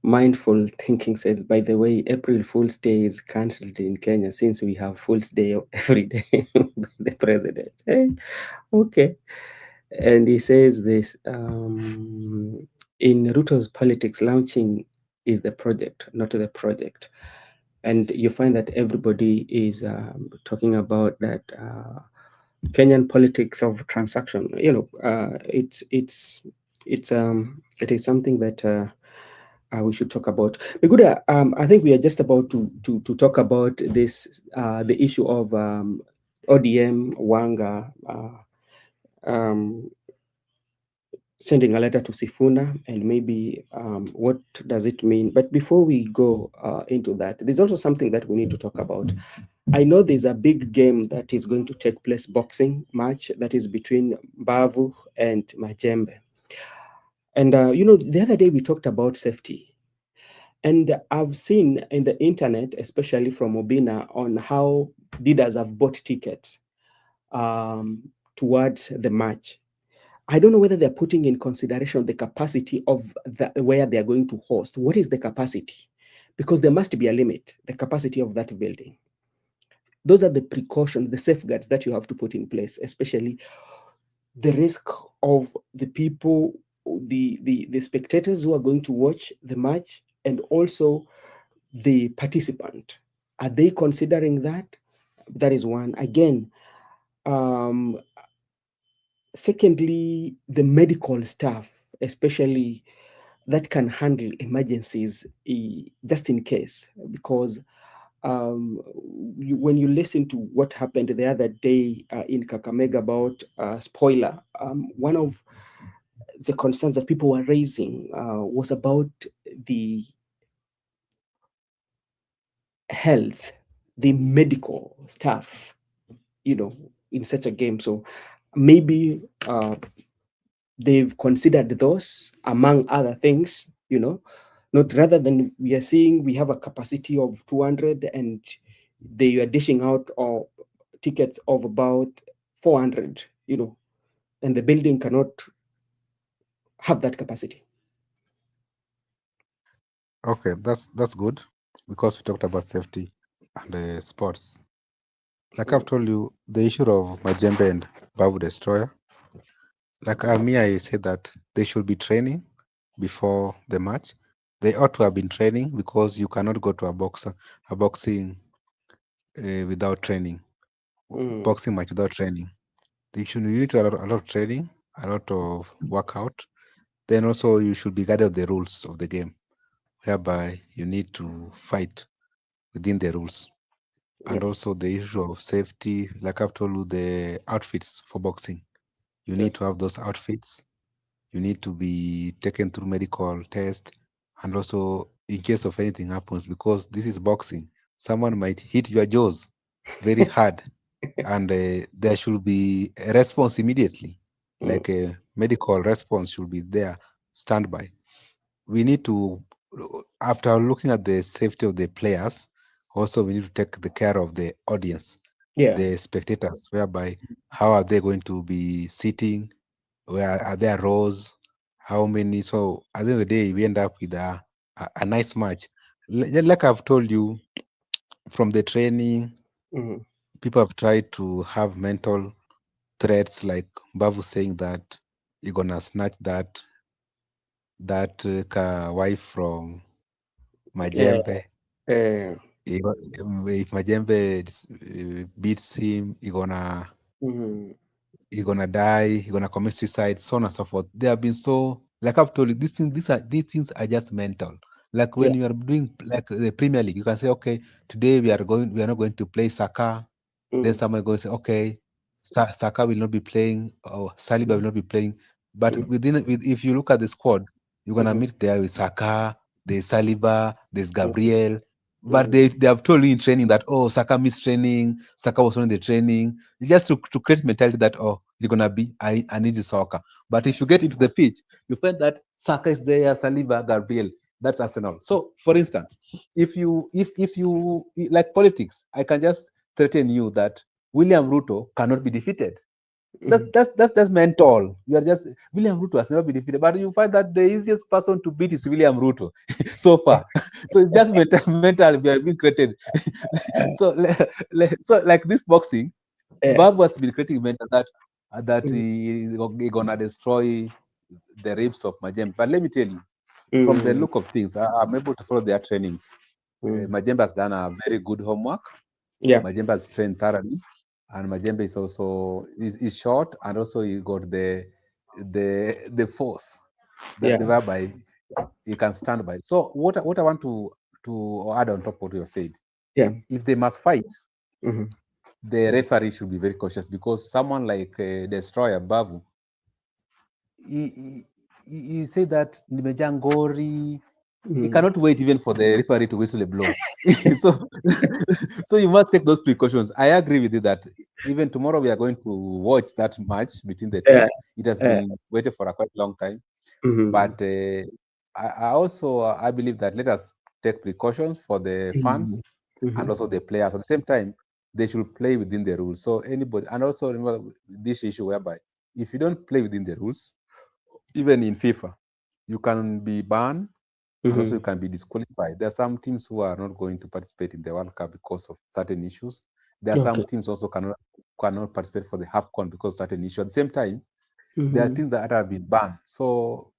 Mindful thinking says, by the way, April Fool's Day is cancelled in Kenya since we have Fool's Day every day by the president. Okay. And he says this in Ruto's politics, launching is the project, not the project. And you find that everybody is talking about that Kenyan politics of transaction. It is something that we should talk about. Miguda, I think we are just about to talk about this the issue of ODM Wanga. Um, Sending a letter to Sifuna and maybe what does it mean? But before we go into that, there's also something that we need to talk about. I know there's a big game that is going to take place, boxing match that is between Bavu and Majembe. And the other day we talked about safety. And I've seen in the internet, especially from Obina, on how leaders have bought tickets towards the match. I don't know whether they're putting in consideration the capacity of where they are going to host. What is the capacity? Because there must be a limit, the capacity of that building. Those are the precautions, the safeguards that you have to put in place, especially the risk of the people, the spectators who are going to watch the match, and also the participant. Are they considering that? That is one. Again, um, secondly, the medical staff, especially that can handle emergencies just in case, because when you listen to what happened the other day in Kakamega about spoiler, one of the concerns that people were raising was about the health, the medical staff, in such a game. So maybe they've considered those among other things, not rather than we are seeing we have a capacity of 200 and they are dishing out tickets of about 400, and the building cannot have that capacity. Okay, that's good because we talked about safety and sports. Like I've told you, the issue of Majembe and Babu Destroyer. Like me, I said that they should be training before the match. They ought to have been training because you cannot go to a boxing without training, Mm, boxing match without training. You need to a lot of training, a lot of workout. Then also you should be guided the rules of the game, whereby you need to fight within the rules. yeah, And also the issue of safety, like I've told you, the outfits for boxing. You yes. need to have those outfits. You need to be taken through medical test, and also in case of anything happens, because this is boxing, someone might hit your jaws very hard, and there should be a response immediately, Mm, like a medical response should be there, standby. We need to, after looking at the safety of the players, also we need to take the care of the audience, yeah. the spectators, whereby how are they going to be sitting, where are there rows, how many. So at the end of the day, we end up with a nice match. Like I've told you, from the training, Mm, people have tried to have mental threats, like Babu saying that you're gonna snatch that wife from yeah. Majembe. Uh, If Majembe beats him, mm, he gonna die, he gonna commit suicide, so on and so forth. They have been so, like I've told you, these things are just mental. Like yeah. when you are doing like the Premier League, you can say, okay, today we are not going to play Saka. Then Mm, someone going to say, okay, Saka will not be playing, or Saliba will not be playing. But mm, if you look at the squad, you're gonna mhm, meet there with Saka, there's Saliba, there's mm, Gabriel. But mm, they have told you in training that, oh, Saka missed training, Saka was not in the training, just to create mentality that, oh, it's gonna be an easy soccer. But if you get into the pitch, you find that Saka is there, Saliba, Gabriel. That's Arsenal. So, for instance, if you like politics, I can just threaten you that William Ruto cannot be defeated. mhm. That's just mental. You are just, William Ruto has never been defeated, but you find that the easiest person to beat is William Ruto so far. So it's just mental. We are being created. So so like this boxing, Yeah. Bob has been creating mental that Mm, he gonna destroy the ribs of Majembe. But let me tell you, from the mm, look of things, I'm able to follow their trainings. mm. Majembe has done a very good homework. Yeah. Majembe has trained thoroughly, and Majembe is also is short, and also he got the force that Yeah. whereby he can stand by. So what I want to add on top of what you said, Yeah. if they must fight, Mhm, the referee should be very cautious, because someone like Destroyer Babu, he said that nimejaa ngori. He mm. cannot wait even for the referee to whistle a blow. So, so you must take those precautions. I agree with you that even tomorrow we are going to watch that match between the two. Yeah. It has Yeah. been waited for a quite long time, Mhm, but I also I believe that let us take precautions for the mhm, fans and mhm, also the players. At the same time, they should play within the rules. So anybody, and also remember this issue whereby if you don't play within the rules, even in FIFA, you can be banned, and also you mhm. can be disqualified. There are some teams who are not going to participate in the World Cup because of certain issues. There are some Okay. teams also cannot participate for the AFCON because of certain issues. At the same time, there are Mhm, teams that have been banned. So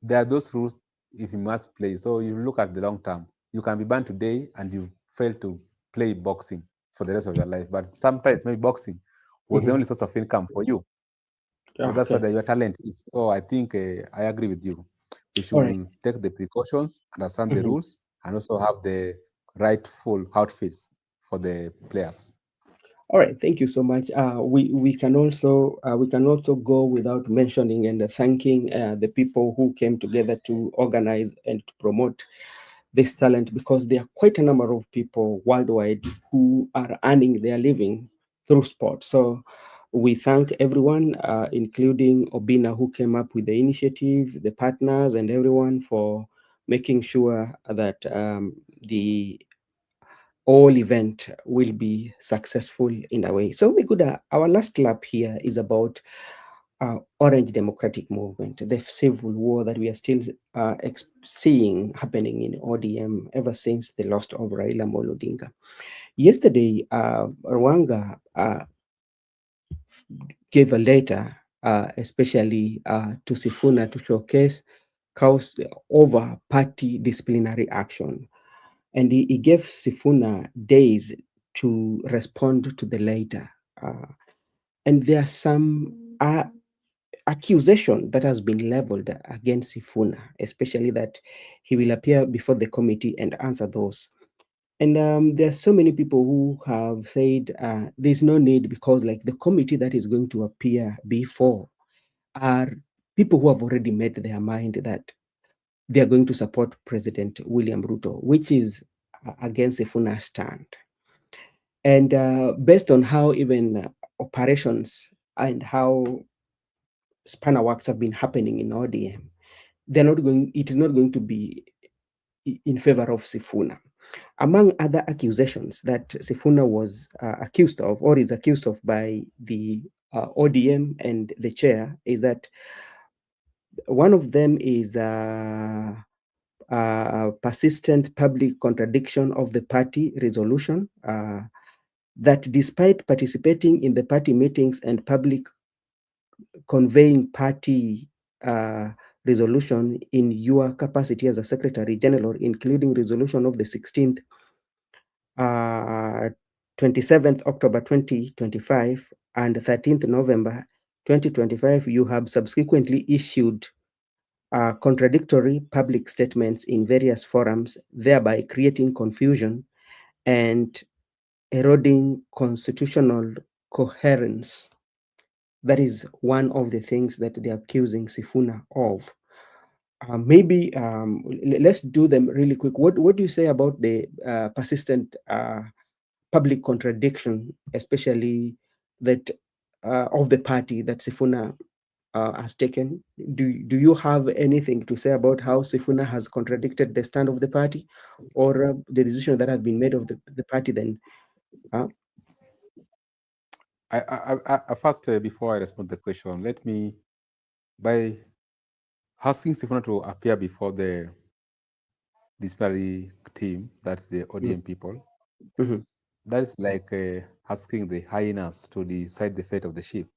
there are those rules if you must play. So you look at the long term. You can be banned today and you fail to play boxing for the rest of your life. But sometimes maybe boxing was the mhm. only source of income for you. So Yeah, that's okay. what your talent is. So I think I agree with you. We All right. should take the precautions, understand the Mhm. rules, and also have the rightful outfits for the players. All right, thank you so much. We can also go without mentioning and thanking the people who came together to organize and to promote this talent, because there are quite a number of people worldwide who are earning their living through sport. So we thank everyone, including Obina, who came up with the initiative, the partners, and everyone for making sure that the all event will be successful in a way. So we could, our last lap here is about Orange Democratic Movement, the civil war that we are still seeing happening in ODM ever since the loss of Raila Amolo Odinga. Yesterday, Wanga gave a letter, especially to Sifuna, to showcase cause over party disciplinary action. And he gave Sifuna days to respond to the letter. And there are some accusation that has been leveled against Sifuna, especially that he will appear before the committee and answer those. And there are so many people who have said there's no need, because like the committee that is going to appear before are people who have already made their mind that they are going to support President William Ruto, which is against Sifuna's stand. And based on how even operations and how spanner works have been happening in ODM, they're not going. It is not going to be in favor of Sifuna. Among other accusations that Sifuna was accused of, or is accused of by the ODM and the chair, is that one of them is persistent public contradiction of the party resolution, that despite participating in the party meetings and public conveying party resolution in your capacity as a Secretary General, including resolution of the 16th, uh, 27th October 2025 and 13th November 2025, you have subsequently issued contradictory public statements in various forums, thereby creating confusion and eroding constitutional coherence. That is one of the things that they're accusing Sifuna of. Maybe let's do them really quick. What do you say about the persistent public contradiction, especially that of the party that Sifuna has taken? Do you have anything to say about how Sifuna has contradicted the stand of the party, or the decision that has been made of the party? Then, First, before I respond to the question, let me, by asking Sifuna to appear before the disciplinary team, that's the ODM people, mm-hmm, that is like asking the hyenas to decide the fate of the sheep.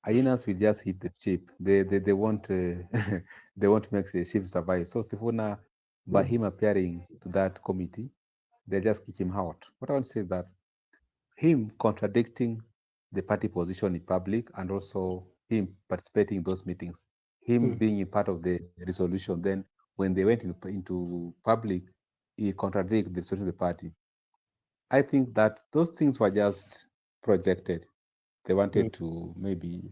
Hyenas will just hit the sheep. They want they want to make the sheep survive. So Sifuna, by him appearing to that committee, they just kick him out. What I want to say is that him contradicting the party position in public and also him participating in those meetings, him being in part of the resolution, then when they went into public, he contradicted the resolution of the party. I think that those things were just projected. They wanted to, maybe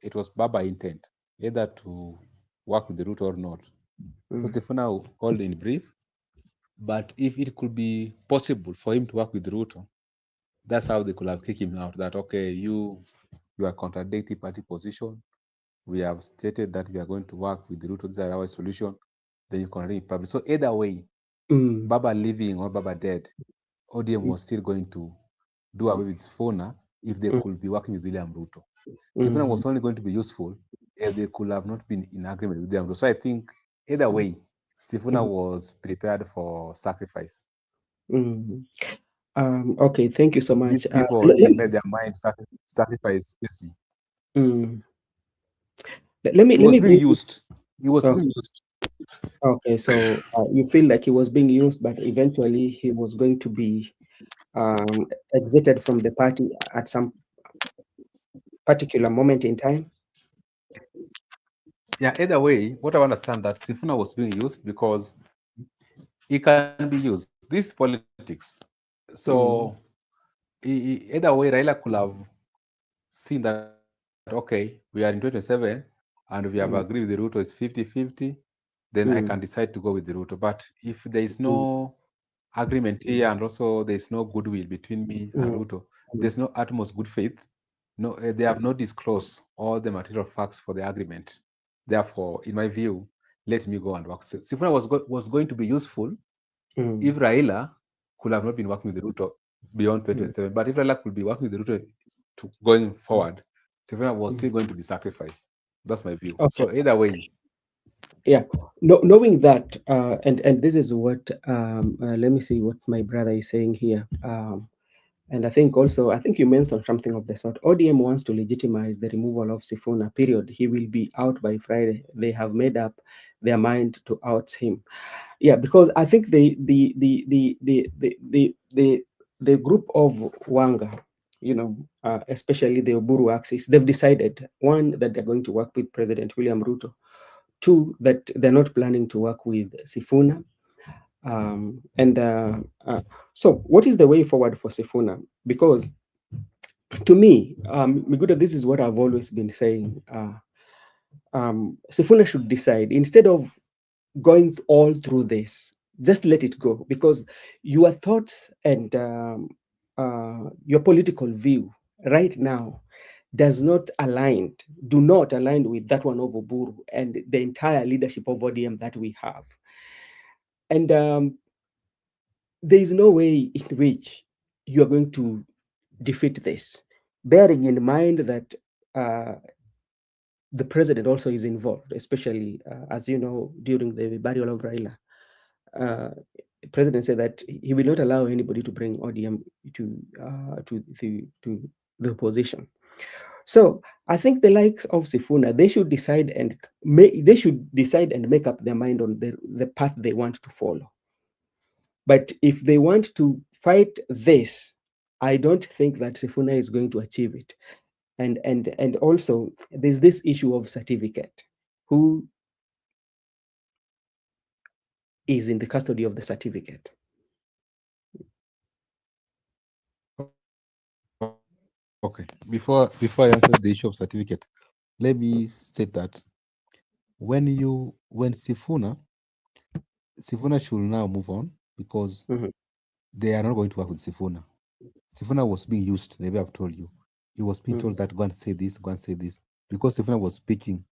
it was Baba intent, either to work with the root or not. So Sifuna called in brief, but if it could be possible for him to work with Ruto, that's how they could have kicked him out. That okay, you are contradicting party position. We have stated that we are going to work with the Ruto. This is our solution. Then you contradict public. So either way, Baba living or Baba dead, ODM was still going to do away with Sifuna if they could be working with William Ruto. Sifuna was only going to be useful if they could have not been in agreement with William Ruto. So I think either way, Sifuna was prepared for sacrifice. Okay, thank you so much. These people already made their mind sacrifice easy. Mm. He Let was me being bring. used. He was Okay, being used. okay. So you feel like he was being used, but eventually he was going to be exited from the party at some particular moment in time. Yeah, either way, what I understand that Sifuna was being used because he can be used. This is politics. So either way, Raila could have seen that, okay, we are in 2027 and we have agreed with the Ruto is 50-50, then I can mm, decide to go with the Ruto. But if there is mm, no agreement here and also there is no goodwill between me and mm, Ruto, mm, there's no utmost good faith. No, they have not disclosed all the material facts for the agreement. Therefore, in my view, let me go and work. Sifuna was going to be useful if mm, Raila could have not been working with the Ruto beyond mm. 2027. But if Raila could be working with the Ruto to going forward, Sifuna was Mm. still going to be sacrificed. That's my view. Okay. So either way, Yeah. No, knowing that, and this is what let me see what my brother is saying here. And I think also, I think you mentioned something of the sort. ODM wants to legitimize the removal of Sifuna. Period. He will be out by Friday. They have made up their mind to out him. Yeah, because I think the group of Wanga, especially the Oburu axis, they've decided, one, that they're going to work with President William Ruto. Two, that they're not planning to work with Sifuna. And so, what is the way forward for Sifuna? Because to me, Miguda, this is what I've always been saying. Sifuna should decide, instead of going all through this, just let it go, because your thoughts and your political view right now does not align, do not align with that one of Oburu and the entire leadership of ODM that we have. And there is no way in which you are going to defeat this, bearing in mind that uh, the president also is involved, especially, as you know, during the burial of Raila. Uh, the president said that he will not allow anybody to bring ODM to the opposition. So I think the likes of Sifuna, they should decide and make up their mind on the path they want to follow. But if they want to fight this, I don't think that Sifuna is going to achieve it. And also there's this issue of certificate. Who is in the custody of the certificate? okay. Before I answer the issue of certificate, let me state that when Sifuna should now move on because Mhm, they are not going to work with Sifuna. Sifuna was being used, the way I've told you. He was being mhm, told that go and say this, go and say this. Because Sifuna was speaking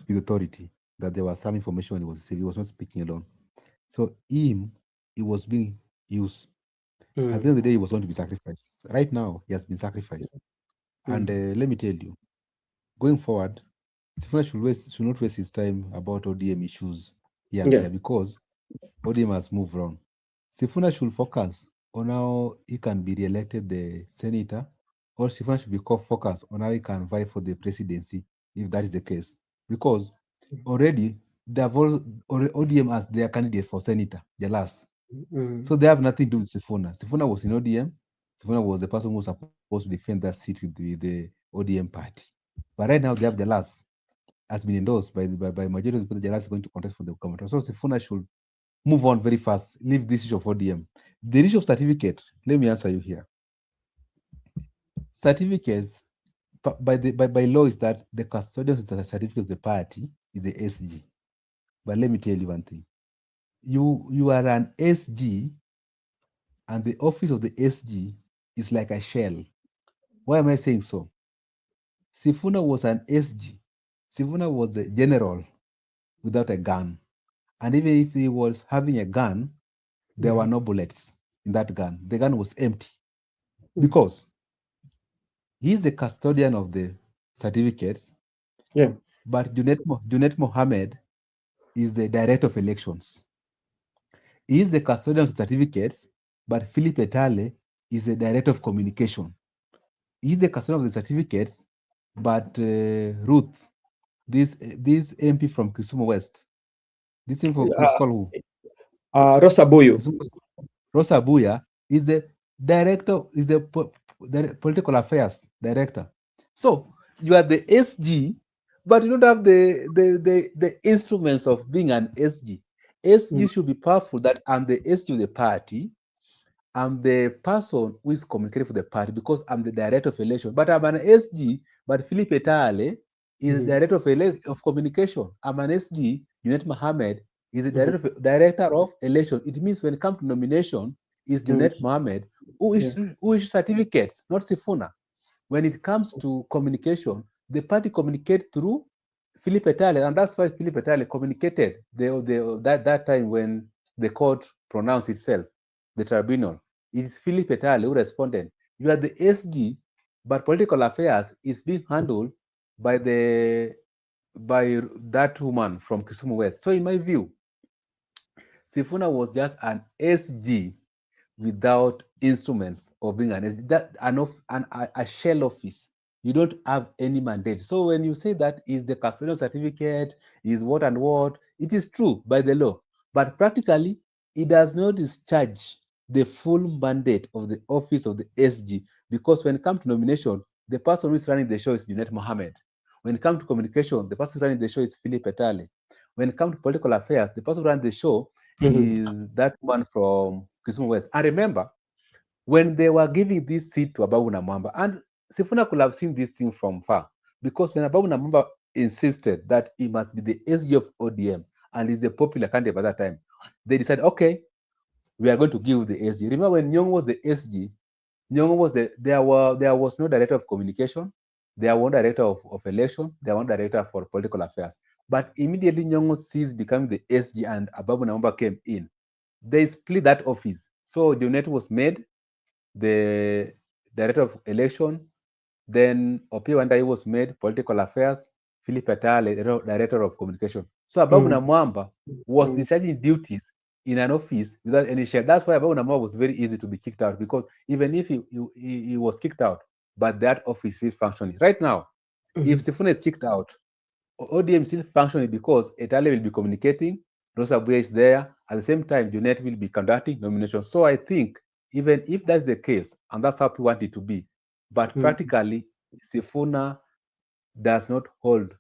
with authority, that there was some information he was receiving. He was not speaking alone. So he was being used. At the end of mhm, the day, he was going to be sacrificed. Right now, he has been sacrificed. And mhm. let me tell you, going forward, Sifuna should not waste his time about ODM issues here and Yeah. there because ODM has moved on. Sifuna should focus on how he can be re-elected the senator, or Sifuna should be focused on how he can vie for the presidency, if that is the case. Because already they have ODM as their candidate for senator, the last. Mhm, So they have nothing to do with Sifuna. Sifuna was in ODM. Sifuna was the person who was supposed to defend that seat with the ODM party. But right now they have the last has been endorsed by majority of the Jalas is going to contest for the government. So Sifuna should move on very fast, leave this issue of ODM. The issue of certificate, let me answer you here. Certificates by law is that the custodian of the certificate of the party is the SG. But let me tell you one thing. You are an SG, and the office of the SG is like a shell. Why am I saying so? Sifuna was an SG. Sifuna was the general without a gun. And even if he was having a gun, there were mhm, no bullets in that gun. The gun was empty mhm. because he's the custodian of the certificates, Yeah. but Junet Mohammed is the director of elections. He is the custodian of certificates, but Philip Etale is the director of communication. He is the custodian of the certificates, but Ruth, this MP from Kisumu West, this MP from is Uh, called who? Rosa Boyo. Kisumu West. Rosa Buya is the director, is the political affairs director. So you are the SG, but you don't have the instruments of being an SG. SG Mm, should be powerful that I'm the SG of the party. I'm the person who is communicating for the party because I'm the director of election. But I'm an SG, but Philip Etale is the director of communication. I'm an SG, Junet Mohammed is the director of election. It means when it comes to nomination, is Junet Mohammed who issues certificates, not Sifuna. When it comes to communication, the party communicates through Philip Etale, and that's why Philip Etale communicated that time when the court pronounced itself, the tribunal. It is Philip Etale who responded. You are the SG, but political affairs is being handled by that woman from Kisumu West. So in my view, Sifuna was just an SG without instruments of being an SG. A shell office. You don't have any mandate. So when you say that is the custodial certificate, is what and what, it is true by the law. But practically, it does not discharge the full mandate of the office of the SG, because when it comes to nomination, the person who is running the show is Junet Mohammed. When it comes to communication, the person running the show is Philip Etale. When it comes to political affairs, the person running the show is that one from Kisumu West. And remember, when they were giving this seat to Ababu Namwamba, and Sifuna could have seen this thing from far, because when Ababu Namwamba insisted that he must be the SG of ODM and is the popular candidate by that time, they decided, okay, we are going to give the SG. Remember when Nyong was the SG, Nyong was there was no director of communication, there was no director of election, there was no director for political affairs. But immediately Nyong ceased becoming the SG and Ababu Namwamba came in. They split that office. So Junet was made the director of election, then Opiyo Wandayi was made political affairs, Philip Etale, director of communication. So Ababu Namwamba was discharging duties in an office without any share. That's why Ababu Namwamba was very easy to be kicked out, because even if he was kicked out, but that office is functioning. Right now, if Sifuna is kicked out, ODM is still functioning because Etale will be communicating, Rosa Buya is there, at the same time, Junet will be conducting nominations. So I think even if that's the case, and that's how we want it to be, but practically, Sifuna does not hold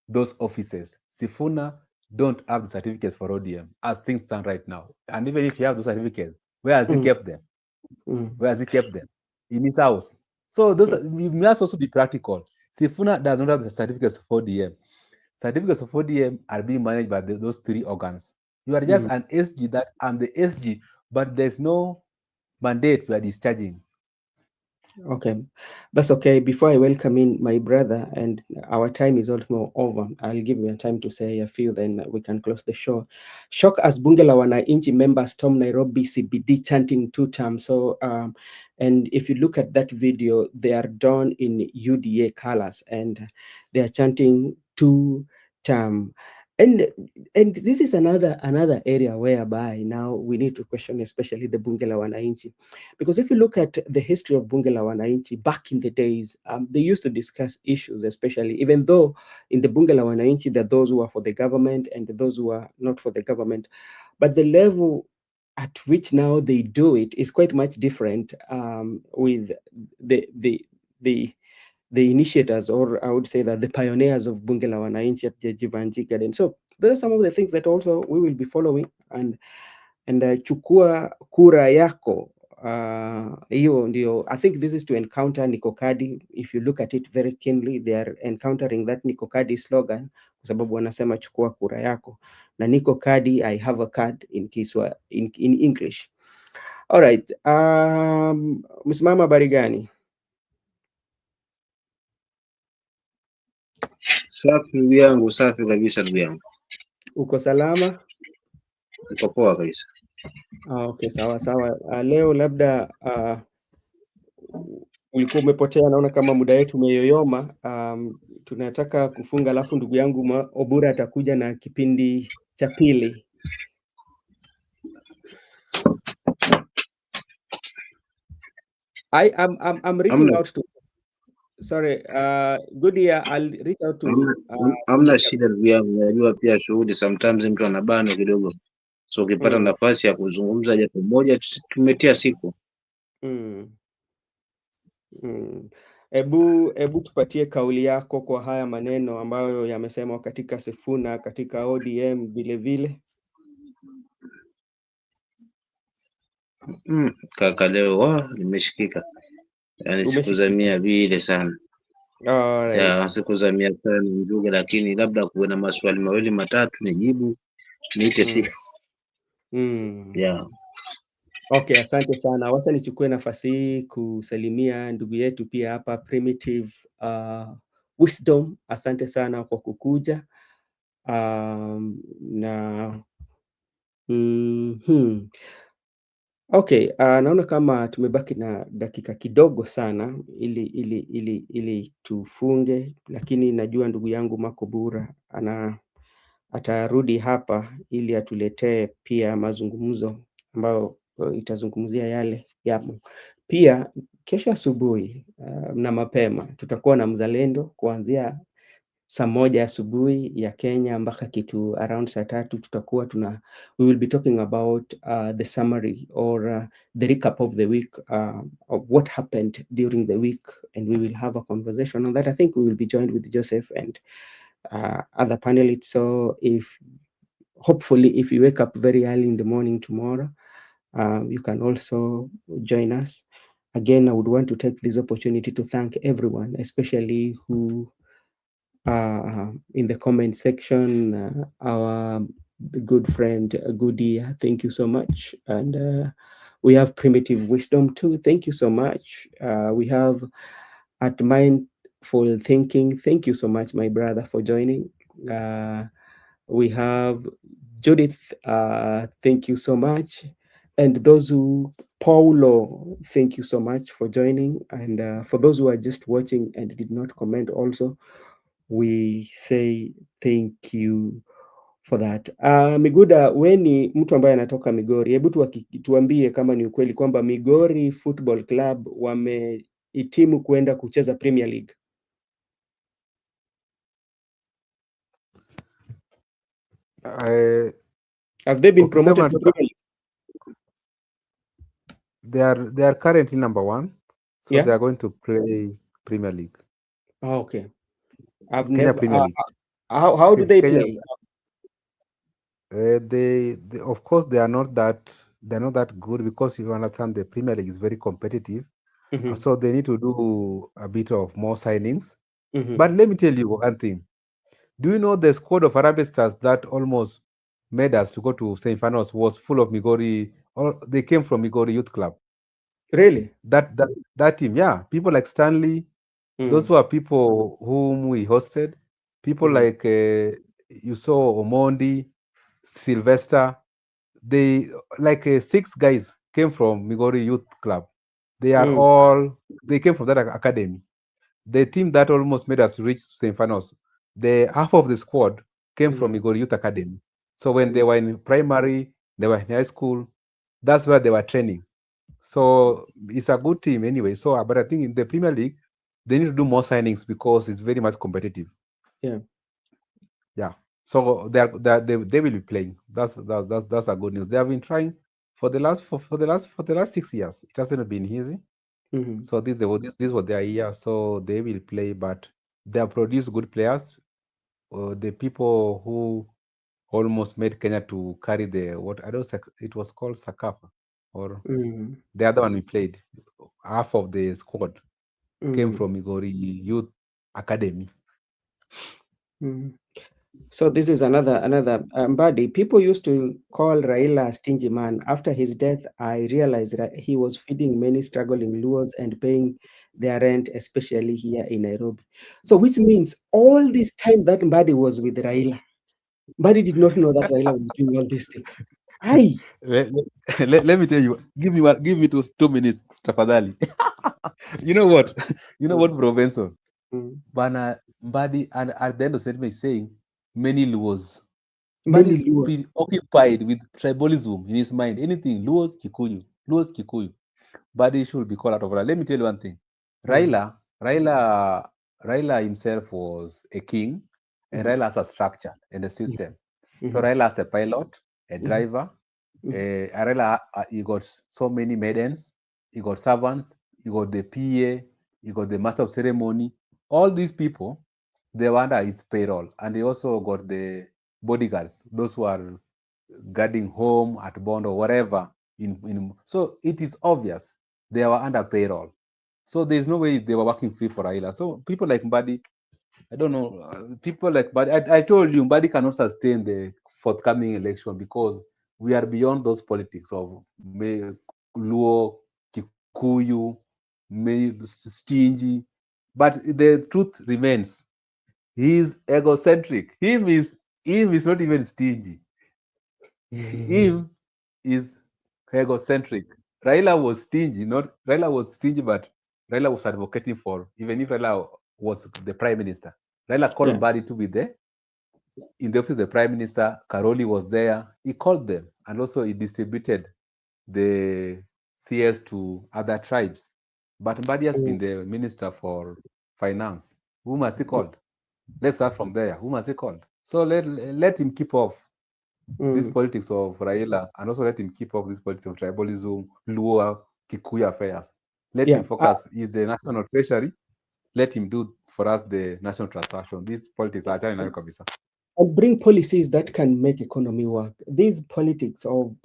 those offices. Sifuna don't have the certificates for ODM as things stand right now. And even if you have those certificates, where has he kept them? Where has he kept them? In his house. So those we must also be practical. Sifuna does not have the certificates for ODM. Certificates of ODM are being managed by those three organs. You are just an SG that I'm the SG, but there's no mandate you are discharging. Okay, that's okay. Before I welcome in my brother, and our time is almost over, I'll give you time to say a few, then we can close the show. Shock as bunge la wananchi members storm Nairobi CBD chanting 2 terms. So, and if you look at that video, they are done in UDA colors and they are chanting 2 term. And this is another area whereby now we need to question, especially the bunge la wananchi. Because if you look at the history of Bunge la Wananchi back in the days, they used to discuss issues, especially, even though in the Bunge la Wananchi, there are those who are for the government and those who are not for the government. But the level at which now they do it is quite much different with the initiators, or I would say that the pioneers of Bunge la Wananchi at Jivanji Garden. So those are some of the things that also we will be following, and chukua kura yako. Hiyo ndio, I think this is to encounter Nikokadi. If you look at it very keenly, they are encountering that Nikokadi slogan, kwa sababu wanasema chukua kura yako, na Nikokadi, I have a card in Kiswa, in English. All right, msimama habari gani? Safi ndugu yangu, safi kabisa ndugu yangu. Uko salama? Uko poa kabisa. Okay, sawa sawa. Leo labda ulikuwa umepotea, naona kama muda wetu umeyoyoma. Tunataka kufunga, alafu ndugu yangu Obura atakuja na kipindi cha pili. I'm reaching out to, sorry, good year, I'll reach out to amna shida ndugu yangu, najua pia shughuli sometimes mtu anabana kidogo, so ukipata nafasi ya kuzungumza japo moja tumetia siku. Ebu tupatie kauli yako kwa haya maneno ambayo yamesemwa katika Sifuna, katika ODM vile vile. Kaka leo nimeshikika, yaani Umeshikika. sikuzamia vile sana Alright. ya sikuzamia sana Njuga, lakini labda kuwe na maswali mawili matatu nijibu, niite Mm. siku Mm. ya Okay, asante sana. Wacha nichukue nafasi hii kusalimia ndugu yetu pia hapa Primitive Wisdom. Asante sana kwa kukuja. Na okay, naona kama tumebaki na dakika kidogo sana ili tufunge, lakini najua ndugu yangu Makobura atarudi hapa ili atuletee pia mazungumzo ambayo itazungumzia yale yamo. Pia kesho asubuhi na mapema tutakuwa na Mzalendo kuanzia saa 1 asubuhi ya Kenya mpaka kitu around saa 3 tutakuwa we will be talking about the summary or the recap of the week of what happened during the week, and we will have a conversation on that. I think we will be joined with Joseph and other panelists. So hopefully if you wake up very early in the morning tomorrow, you can also join us. Again, I would want to take this opportunity to thank everyone, especially who in the comment section, our good friend Goody, thank you so much. And we have Primitive Wisdom too. Thank you so much. We have at Mindful Thinking. Thank you so much, my brother, for joining. We have Judith. Thank you so much. And those who, Paulo, thank you so much for joining. And for those who are just watching and did not comment also, we say thank you for that. Miguda, we ni mtu ambaye anatoka Migori. Hebu tuambie kama ni ukweli kwamba Migori Football Club wamehitimu kwenda kucheza Premier League. Have they been promoted to Premier League? They are currently number 1, so Yeah? they are going to play Premier League. Oh, okay. I've Kenya never. Premier League. How do they Kenya, play? they of course they're not that good, because you understand the Premier League is very competitive. Mm-hmm. So they need to do a bit of more signings. Mm-hmm. But let me tell you one thing. Do you know the squad of Arabic Stars that almost made us to go to semi-finals was full of Migori? Or they came from Migori Youth Club. Really? That team, yeah. People like Stanley, those were people whom we hosted. People like you saw Omondi, Sylvester. They like 6 guys came from Migori Youth Club. They came from that academy. The team that almost made us reach semi-finals, the half of the squad came from Migori Youth Academy. So when they were in primary, they were in high school, that's where they were training. So it's a good team anyway. So, but I think in the Premier League, they need to do more signings because it's very much competitive. Yeah. Yeah. So they will be playing. That's a good news. They have been trying for the last 6 years. It hasn't been easy. Mm-hmm. So this was their year. So they will play, but they have produced good players. The people who almost made Kenya to carry it was called Sakafa, or the other one we played. Half of the squad came from Migori Youth Academy. So this is another Mbadi. People used to call Raila a stingy man. After his death, I realized that he was feeding many struggling Luos and paying their rent, especially here in Nairobi. So which means all this time that Mbadi was with Raila, Mbadi did not know that Raila was doing all these things. Aye. Let me tell you. Give me 2 minutes, tafadhali. You know what? Bro Benson? Bana Mbadi, and at the end of the statement, saying many Luos. Mbadi is preoccupied with tribalism in his mind. Anything Luos, Kikuyu. Mbadi should be called out of that. Let me tell you one thing. Raila himself was a king, and Raila has a structure and a system. So Raila has a pilot, a driver. Raila, he got so many maidens, he got servants, he got the PA, he got the master of ceremony. All these people, they were under his payroll, and he also got the bodyguards, those who are guarding home at Bond or whatever. So it is obvious they were under payroll. So there's no way they were working free for Raila. So people like Mbadi, I don't know, people like Mbadi, I told you, Mbadi cannot sustain the forthcoming election because we are beyond those politics of Luo, Kikuyu, stingy. But the truth remains, he is egocentric. Him is not even stingy. Him is egocentric. Raila was stingy, but Raila was advocating for, even if Raila was the prime minister. Raila called Mbadi to be there. In the office of the prime minister, Karoli was there. He called them, and also he distributed the CS to other tribes. But Mbadi has been the minister for finance. Whom has he called? Let's start from there. Whom has he called? So let him keep off this politics of Raila, and also let him keep off this politics of tribalism, Luo, Kikuyu affairs. Let him focus. He's the national treasury. Let him do for us the national transaction. These politics are achana nayo kabisa. And bring policies that can make economy work. These politics of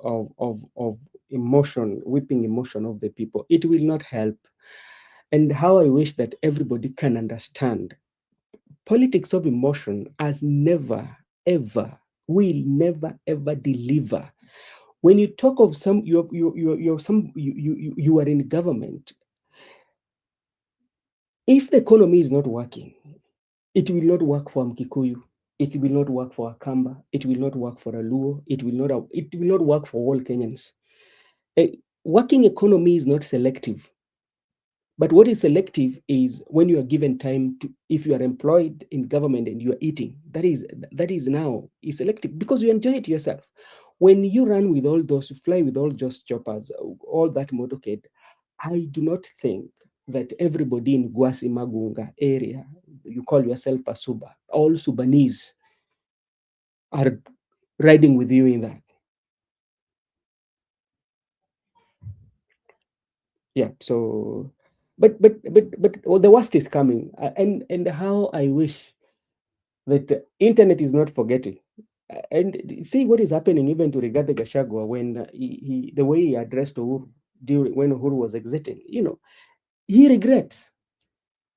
emotion, whipping emotion of the people, it will not help. And how I wish that everybody can understand, politics of emotion has never, ever, will never, ever deliver. When you talk of some, you are in government. If the economy is not working, it will not work for Mkikuyu. It will not work for Akamba. It will not work for a Luo. It will not work for all Kenyans. A working economy is not selective. But what is selective is when you are given time to, if you are employed in government and you are eating, that is now is selective because you enjoy it yourself. When you run with all those, fly with all those choppers, all that motorcade, I do not think that everybody in Gwasi Magunga area, you call yourself a Suba, all Subanese are riding with you in that. Yeah, so but the worst is coming, and how I wish that the internet is not forgetting. And see what is happening even to Rigathi Gachagua when he the way he addressed Uhuru when Uhuru was exiting, he regrets,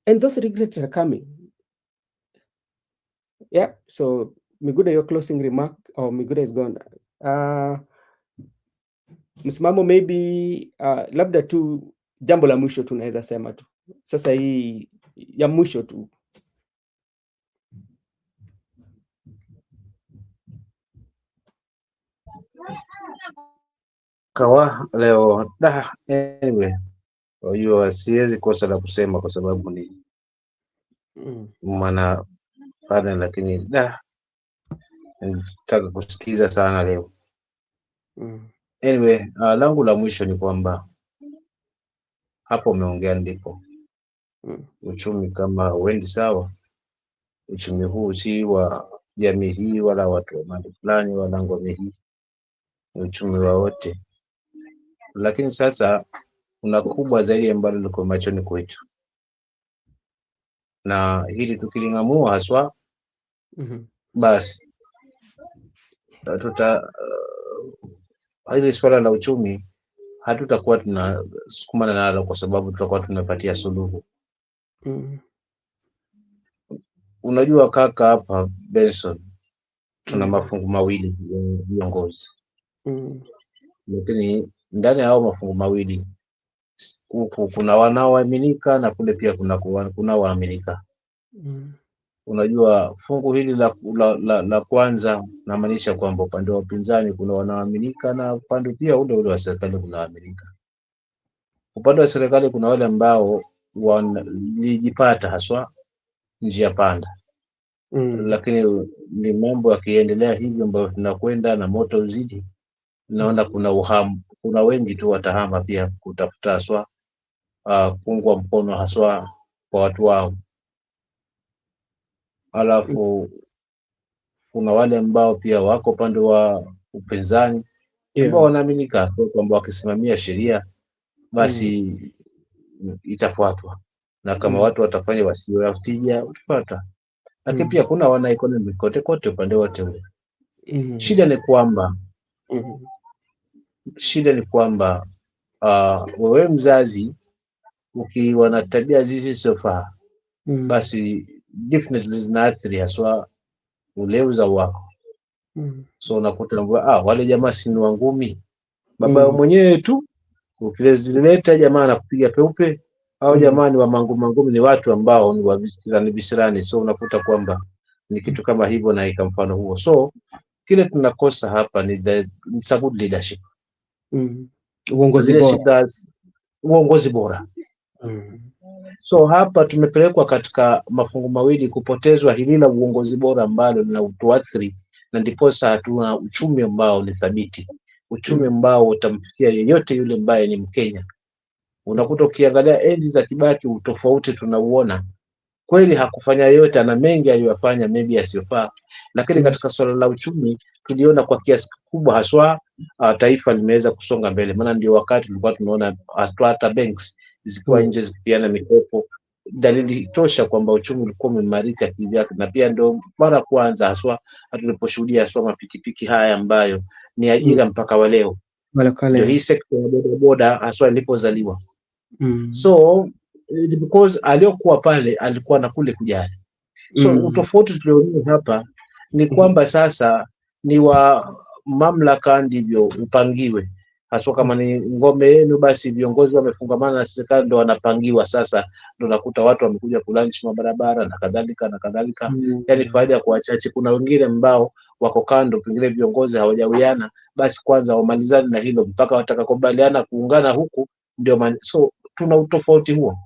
and those regrets are coming. Yeah, so Miguda, your closing remark, or Miguda is gone. Msimamo maybe labda tu jambo la mwisho tunaweza sema tu sasa, hii ya mwisho tu. Kawa leo anyway, hiyo siwezi kosa la kusema kwa sababu ni mwana pana, lakini nataka kusikiza sana leo. Anyway, langu la mwisho ni kwamba hapo umeongea ndipo uchumi kama wendi sawa. Uchumi huu si wa jamii hii wala watu wa mali fulani wala ngome hii, uchumi wa wote. Lakini sasa kuna kubwa zaidi ambalo liko machoni kwetu, na hili tukiling'amua haswa basi hili swala la uchumi hatutakuwa tunasukumana nalo, kwa sababu tutakuwa tunapatia suluhu. Unajua kaka, hapa Benson tuna mafungu mawili ya viongozi, lakini ndani ya hao mafungu mawili huku kuna wanaoaminika na kule pia kuna waaminika. Unajua fungu hili la kwanza namaanisha kwamba upande wa upinzani kuna wanaoaminika na upande pia ule wa serikali kuna waaminika. Upande wa serikali kuna wale ambao walijipata haswa njia panda, lakini ni mambo yakiendelea hivyo ambayo tunakwenda na moto uzidi, naona kuna wengi tu watahama pia kutafuta haswa kuungwa mkono haswa kwa watu wao. Alafu kuna wale ambao pia wako upande wa upinzani ambao wanaaminika kwamba wakisimamia sheria basi itafuatwa, na kama watu watafanya wasio ya tija utafuata. Lakini pia kuna wana economy kote upande wote ule. Shida ni kwamba Shida ni kwamba wewe mzazi ukiwa na tabia zisizofaa, basi definitely zinaathiri haswa ule uzao wako. So unakuta wale jamaa si ni wangumi, baba mwenyewe tu ukileta jamaa na kupiga peupe, au jamaa ni wa mangumi, ni watu ambao ni wa visirani. So unakuta kwamba ni kitu kama hivyo, na ika mfano huo. So kile tunakosa hapa ni good leadership, uongozi bora. So hapa tumepelekwa katika mafungu mawili, kupotezwa hili la uongozi bora ambalo lina utuathiri, na ndiposa hatuna uchumi ambao ni thabiti, uchumi ambao utamfikia yeyote yule ambaye ni Mkenya. Unakuta ukiangalia enzi za Kibaki, utofauti tunauona kweli. Hakufanya yote, ana mengi aliyofanya maybe yasiyofaa, lakini katika swala la uchumi tuliona kwa kiasi kikubwa haswa taifa limeweza kusonga mbele. Maana ndio wakati tulikuwa tunaona hata banks zilikuwa nje zikipiana mikopo, dalili tosha kwamba uchumi ulikuwa umeimarika kivyake. Na pia ndio mara kwanza haswa tuliposhuhudia haswa mapikipiki haya ambayo ni ajira mpaka wa leo, ndio hii sekta ya bodaboda haswa ilipozaliwa. So because aliyokuwa pale alikuwa na kule kujali. So utofauti tulioona hapa ni kwamba sasa ni wa mamlaka ndivyo upangiwe, haswa kama ni ngome yenu, basi viongozi wamefungamana na serikali ndio wanapangiwa. Sasa ndio nakuta watu wamekuja kulanchi mabarabara na kadhalika na kadhalika. Yani faida kwa wachache. Kuna wengine ambao wako kando, pengine viongozi hawajawiana, basi kwanza wamalizane na hilo mpaka watakakubaliana kuungana huku ndio. So tuna utofauti huo.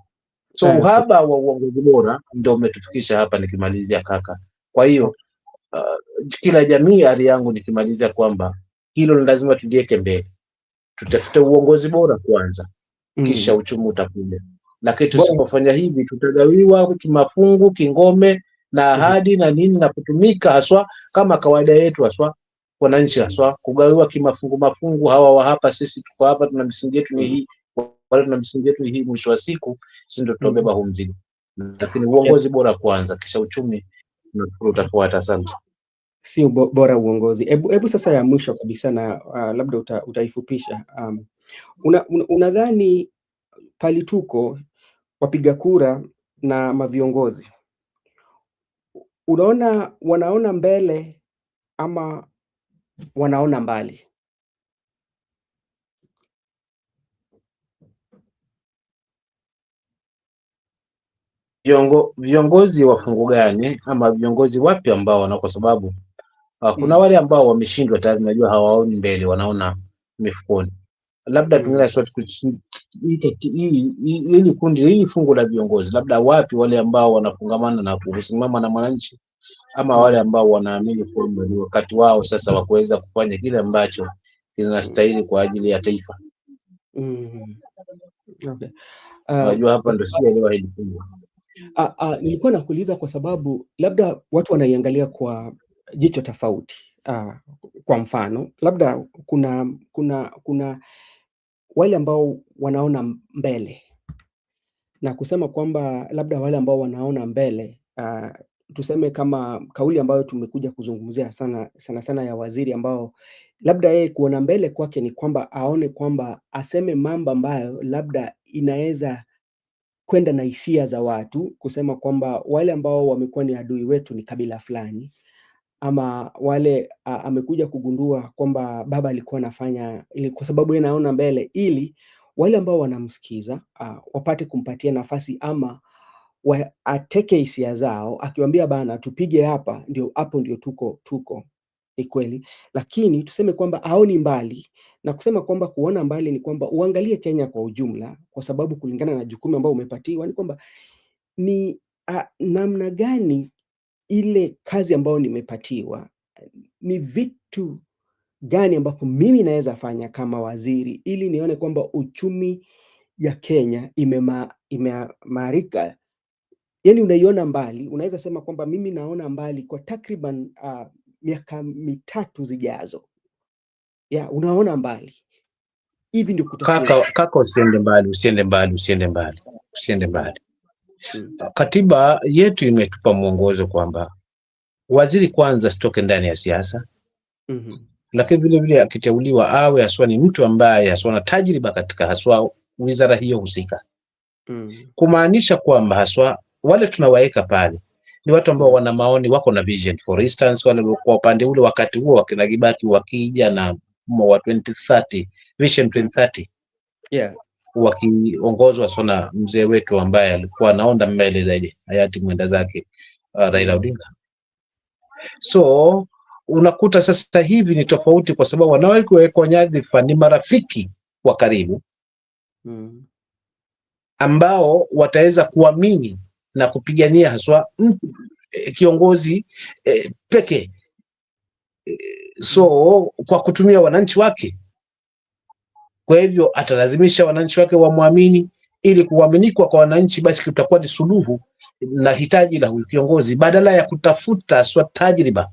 So uhaba wa uongozi bora ndio umetufikisha hapa. Nikimalizia kaka, kwa hiyo kila jamii, hali yangu nikimalizia kwamba hilo ni lazima tuliweke mbele, tutafute uongozi bora kwanza, kisha uchumi utakuja. Lakini tusipofanya hivi tutagawiwa kimafungu, kingome na ahadi na nini, na kutumika haswa kama kawaida yetu haswa wananchi, haswa kugawiwa kimafungu. Hawa wa hapa, sisi tuko hapa, tuna misingi yetu ni hii, wale tuna misingi yetu ni hii. Mwisho wa siku sisi ndio tutabeba huu mzigo. Lakini uongozi bora kwanza, kisha uchumi utafuata. Asante. Si bora uongozi. Hebu sasa ya mwisho kabisa, na labda utaifupisha. Unadhani pali tuko wapiga kura na maviongozi, unaona wanaona mbele ama wanaona mbali? Viongozi wa fungu gani ama viongozi wapi ambao kwa sababu kuna wale ambao wameshindwa tayari, najua hawaoni mbele, wanaona mifukoni. Labda pengine hili kundi, hili fungu la viongozi, labda wapi wale ambao wanafungamana na kusimama na mwananchi, ama wale ambao wanaamini kwamba ni wakati wao sasa wa kuweza kufanya kile ambacho kinastahili kwa ajili ya taifa. Okay. Najua hapa ndio sielewa hili fungu. Nilikuwa nakuuliza kwa sababu labda watu wanaiangalia kwa jicho tofauti. Kwa mfano, labda kuna wale ambao wanaona mbele, na kusema kwamba labda wale ambao wanaona mbele, tuseme kama kauli ambayo tumekuja kuzungumzia sana ya waziri, ambao labda yeye kuona mbele kwake ni kwamba aone kwamba aseme mambo ambayo labda inaweza kwenda na hisia za watu, kusema kwamba wale ambao wamekuwa ni adui wetu ni kabila fulani, ama wale amekuja kugundua kwamba baba alikuwa anafanya ili kwa sababu yeye anaona mbele, ili wale ambao wanamsikiza wapate kumpatia nafasi, ama ateke hisia zao, akiwaambia bana tupige hapa, ndio hapo ndio tuko. Ni kweli, lakini tuseme kwamba haoni mbali, na kusema kwamba kuona mbali ni kwamba uangalie Kenya kwa ujumla, kwa sababu kulingana na jukumu ambao umepatiwa ni kwamba ni namna gani ile kazi ambayo nimepatiwa, ni vitu gani ambapo mimi naweza fanya kama waziri ili nione kwamba uchumi ya Kenya imeimarika. Yani unaiona mbali, unaweza sema kwamba mimi naona mbali kwa takriban miaka 3 zijazo. Unaona mbali. Hivi ndio kutakuwa. Kaka, usiende mbali. Katiba yetu imetupa mwongozo kwamba waziri kwanza sitoke ndani ya siasa. lakini vile vile akiteuliwa awe haswa ni mtu ambaye haswa na tajriba katika haswa wizara hiyo husika, kumaanisha kwamba haswa wale tunawaweka pale ni watu ambao wana maoni, wako na vision. For instance, wale kwa upande ule wakati huo wakina Kibaki wakija na mfumo wa 2030 vision 2030, wakiongozwa sana mzee wetu ambaye alikuwa anaonda mbele zaidi, hayati mwenda zake Raila Odinga. So unakuta sasa hivi ni tofauti, kwa sababu wanaowekwa nyadhifa ni marafiki wa karibu ambao wataweza kuamini na kupigania haswa kiongozi pekee, so kwa kutumia wananchi wake. Kwa hivyo atalazimisha wananchi wake wamwamini, ili kuaminikwa kwa wananchi basi kutakuwa ni suluhu na hitaji la huyu kiongozi, badala ya kutafuta swa tajriba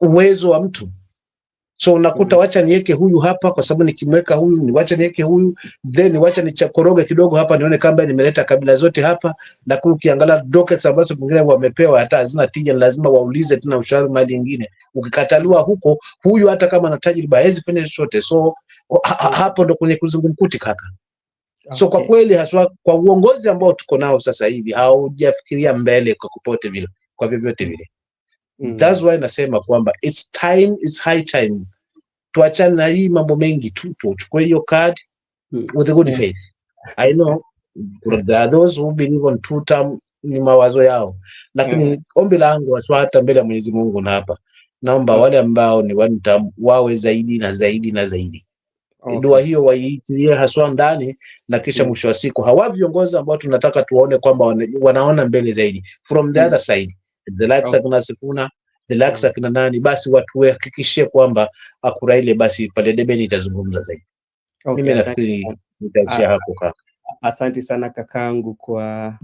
uwezo wa mtu. So unakuta wacha niweke huyu hapa, kwa sababu nikimweka huyu ni wacha niweke huyu, then wacha nichakoroge kidogo hapa nione kama nimeleta kabila zote hapa. Lakini ukiangalia dockets ambazo mwingine wamepewa hata hazina tija, lazima waulize tena ushauri mali nyingine. Ukikataliwa huko, huyu hata kama ana tajriba hawezi fanya chochote. So hapo ndo kwenye kuzungumkuti kaka. So kwa kweli haswa kwa uongozi ambao tuko nao sasa hivi haujafikiria mbele kwa kupote vile, kwa vyovyote vile. That's why nasema kwamba it's high time tuachane na hii mambo mengi tu, tuchukue hiyo card with a good faith. I know there are those who believe on two term, ni mawazo yao, lakini ombi langu haswa hata mbele ya Mwenyezi Mungu na hapa naomba wale ambao ni one term wawe zaidi na zaidi na zaidi. Dua hiyo waiitilie haswa ndani, na kisha mwisho wa siku hawa viongozi ambao tunataka tuwaone kwamba wanaona mbele zaidi from the other side, the likes of Sifuna, the likes of nani, basi watu wahakikishie kwamba akura ile basi pale debeni itazungumza zaidi. Mimi nafikiri nitaishia hapo kaka. Asante sana kakaangu kwa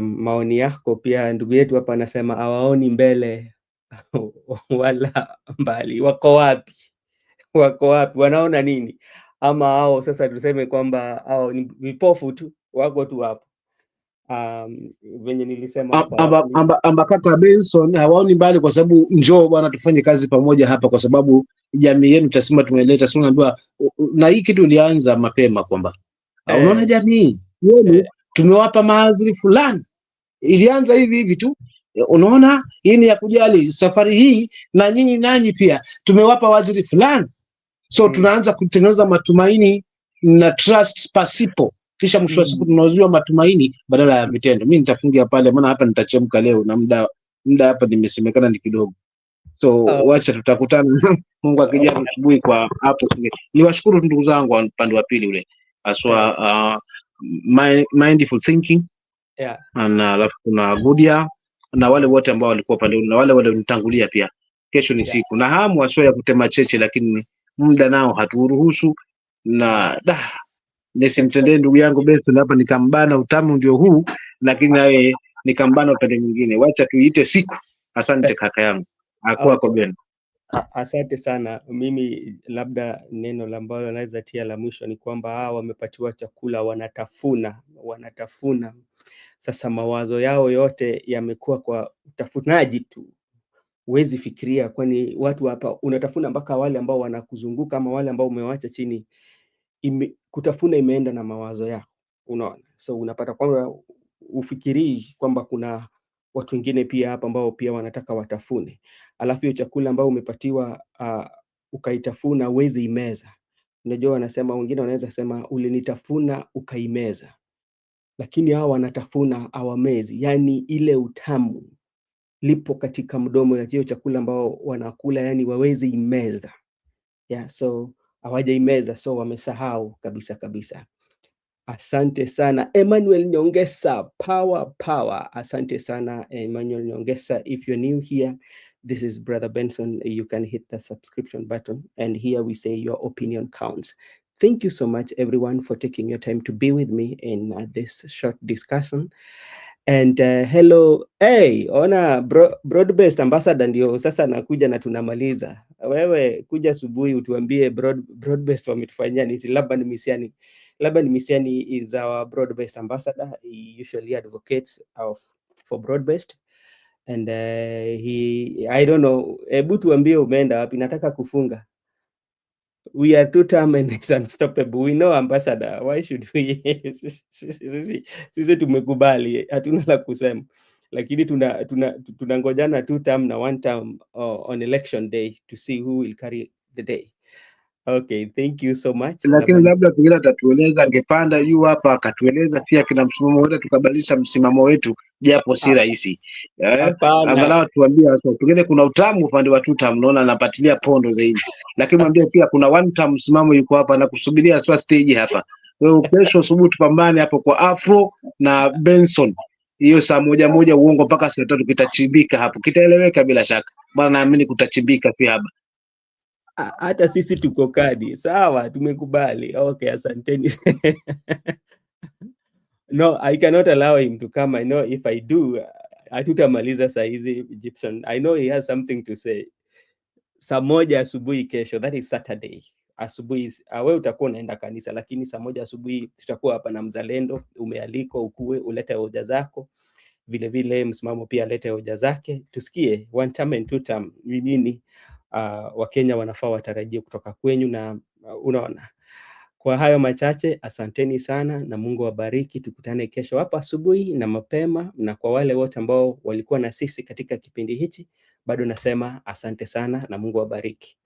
maoni yako. Pia ndugu yetu hapa anasema hawaoni mbele wala mbali. Wako wapi? Wanaona nini? Ama hao sasa tuseme kwamba hao ni vipofu tu, wako tu hapo. Venye nilisema amba kaka Benson hawaoni mbali, kwa sababu njoo bwana tufanye kazi pamoja hapa, kwa sababu jamii yenu tutasema tumeleta. Sio unaambiwa, na hii kitu ilianza mapema kwamba unaona jamii yenu tumewapa maadhiri fulani, ilianza hivi tu. Unaona hii ni ya kujali safari hii, na nyinyi nanyi pia tumewapa waziri fulani. So tunaanza kutengeneza matumaini na trust pasipo, kisha mwisho wa siku tunauzua matumaini badala ya vitendo. Mimi nitafungia pale, maana hapa nitachemka leo na muda hapa nimesemekana ni kidogo. So wacha tutakutana Mungu akija asubuhi kwa hapo. Niwashukuru ndugu zangu wa upande wa pili ule aswa mindful thinking na alafu kuna Gudia na wale wote ambao walikuwa pale na wale walionitangulia pia. Kesho ni siku na hamu aswa ya kutema cheche, lakini muda nao haturuhusu, na nisimtendee ndugu yangu Benson hapa nikambana, utamu ndio huu, lakini naye nikambana upande mwingine. Wacha tuite siku. Asante kaka yangu. Kwako Ben. Asante sana. Mimi labda neno ambalo naweza tia la mwisho ni kwamba hao wamepatiwa chakula, wanatafuna. Sasa mawazo yao yote yamekuwa kwa utafunaji tu. Huwezi fikiria, kwani watu hapa unatafuna mpaka wale ambao wanakuzunguka ama wale ambao umewacha chini, kutafuna imeenda na mawazo yako, unaona. So unapata kwamba ufikirii kwamba kuna watu wengine pia hapa ambao pia wanataka watafune. Alafu hiyo chakula ambao umepatiwa ukaitafuna huwezi imeza. Unajua wanasema, wengine wanaweza sema ulinitafuna ukaimeza, lakini hao wanatafuna hawamezi, yani ile utamu lipo katika mdomo na hiyo chakula ambao wanakula, yani wawezi imeza. So hawajaimeza, so wamesahau kabisa. Asante sana Emmanuel Nyongesa, power. Asante sana Emmanuel Nyongesa. If you're new here, this is Brother Benson. You can hit the subscription button, and here we say your opinion counts. Thank you so much everyone for taking your time to be with me in this short discussion. And hello, ona broad-based ambassador ndio sasa nakuja na tunamaliza. Wewe kuja asubuhi utuambie broad-based wametufanyia nini. Laban Misiani is our broad-based ambassador. He usually advocates for broad-based, and I don't know, hebu tuambie umeenda wapi? Nataka kufunga. We are two-term and it's unstoppable. We know ambassador. Why should we? Sisi tumekubali, hatuna la kusema, lakini tunangojana two-term na one-term on election day to see who will carry the day. Okay, thank you so much. Lakini labda pengine atatueleza, angepanda yu hapa akatueleza, si akina msimamo wetu tukabadilisha msimamo wetu, japo si rahisi. Angalau tuambie sasa, pengine kuna utamu upande wa two-term, naona anapatilia pondo zaidi, lakini mwambie pia kuna one-term msimamo yuko hapa na kusubiria swa stage hapa. Wewe kesho asubuhi tupambane hapo kwa Afro na Benson, hiyo saa 1 uongo mpaka saa 3 kitachimbika hapo, kitaeleweka bila shaka, maana naamini kutachimbika si haba. Hata sisi tuko kadi. Sawa, tumekubali. Okay, asanteni. No, I cannot allow him to come. I know if I do, hatutamaliza saa hizi Egyptian. I know he has something to say. Saa 1 asubuhi kesho, that is Saturday. Asubuhi, wewe utakuwa unaenda kanisa, lakini saa 1 asubuhi tutakuwa hapa na Mzalendo. Umealikwa ukue, ulete hoja zako. Vile vile msimamo pia alete hoja zake. Tusikie one term and two term ni nini Wakenya wanafaa watarajie kutoka kwenyu, na unaona. Kwa hayo machache, asanteni sana na Mungu wabariki. Tukutane kesho hapa asubuhi na mapema, na kwa wale wote ambao walikuwa na sisi katika kipindi hichi, bado nasema asante sana na Mungu wabariki.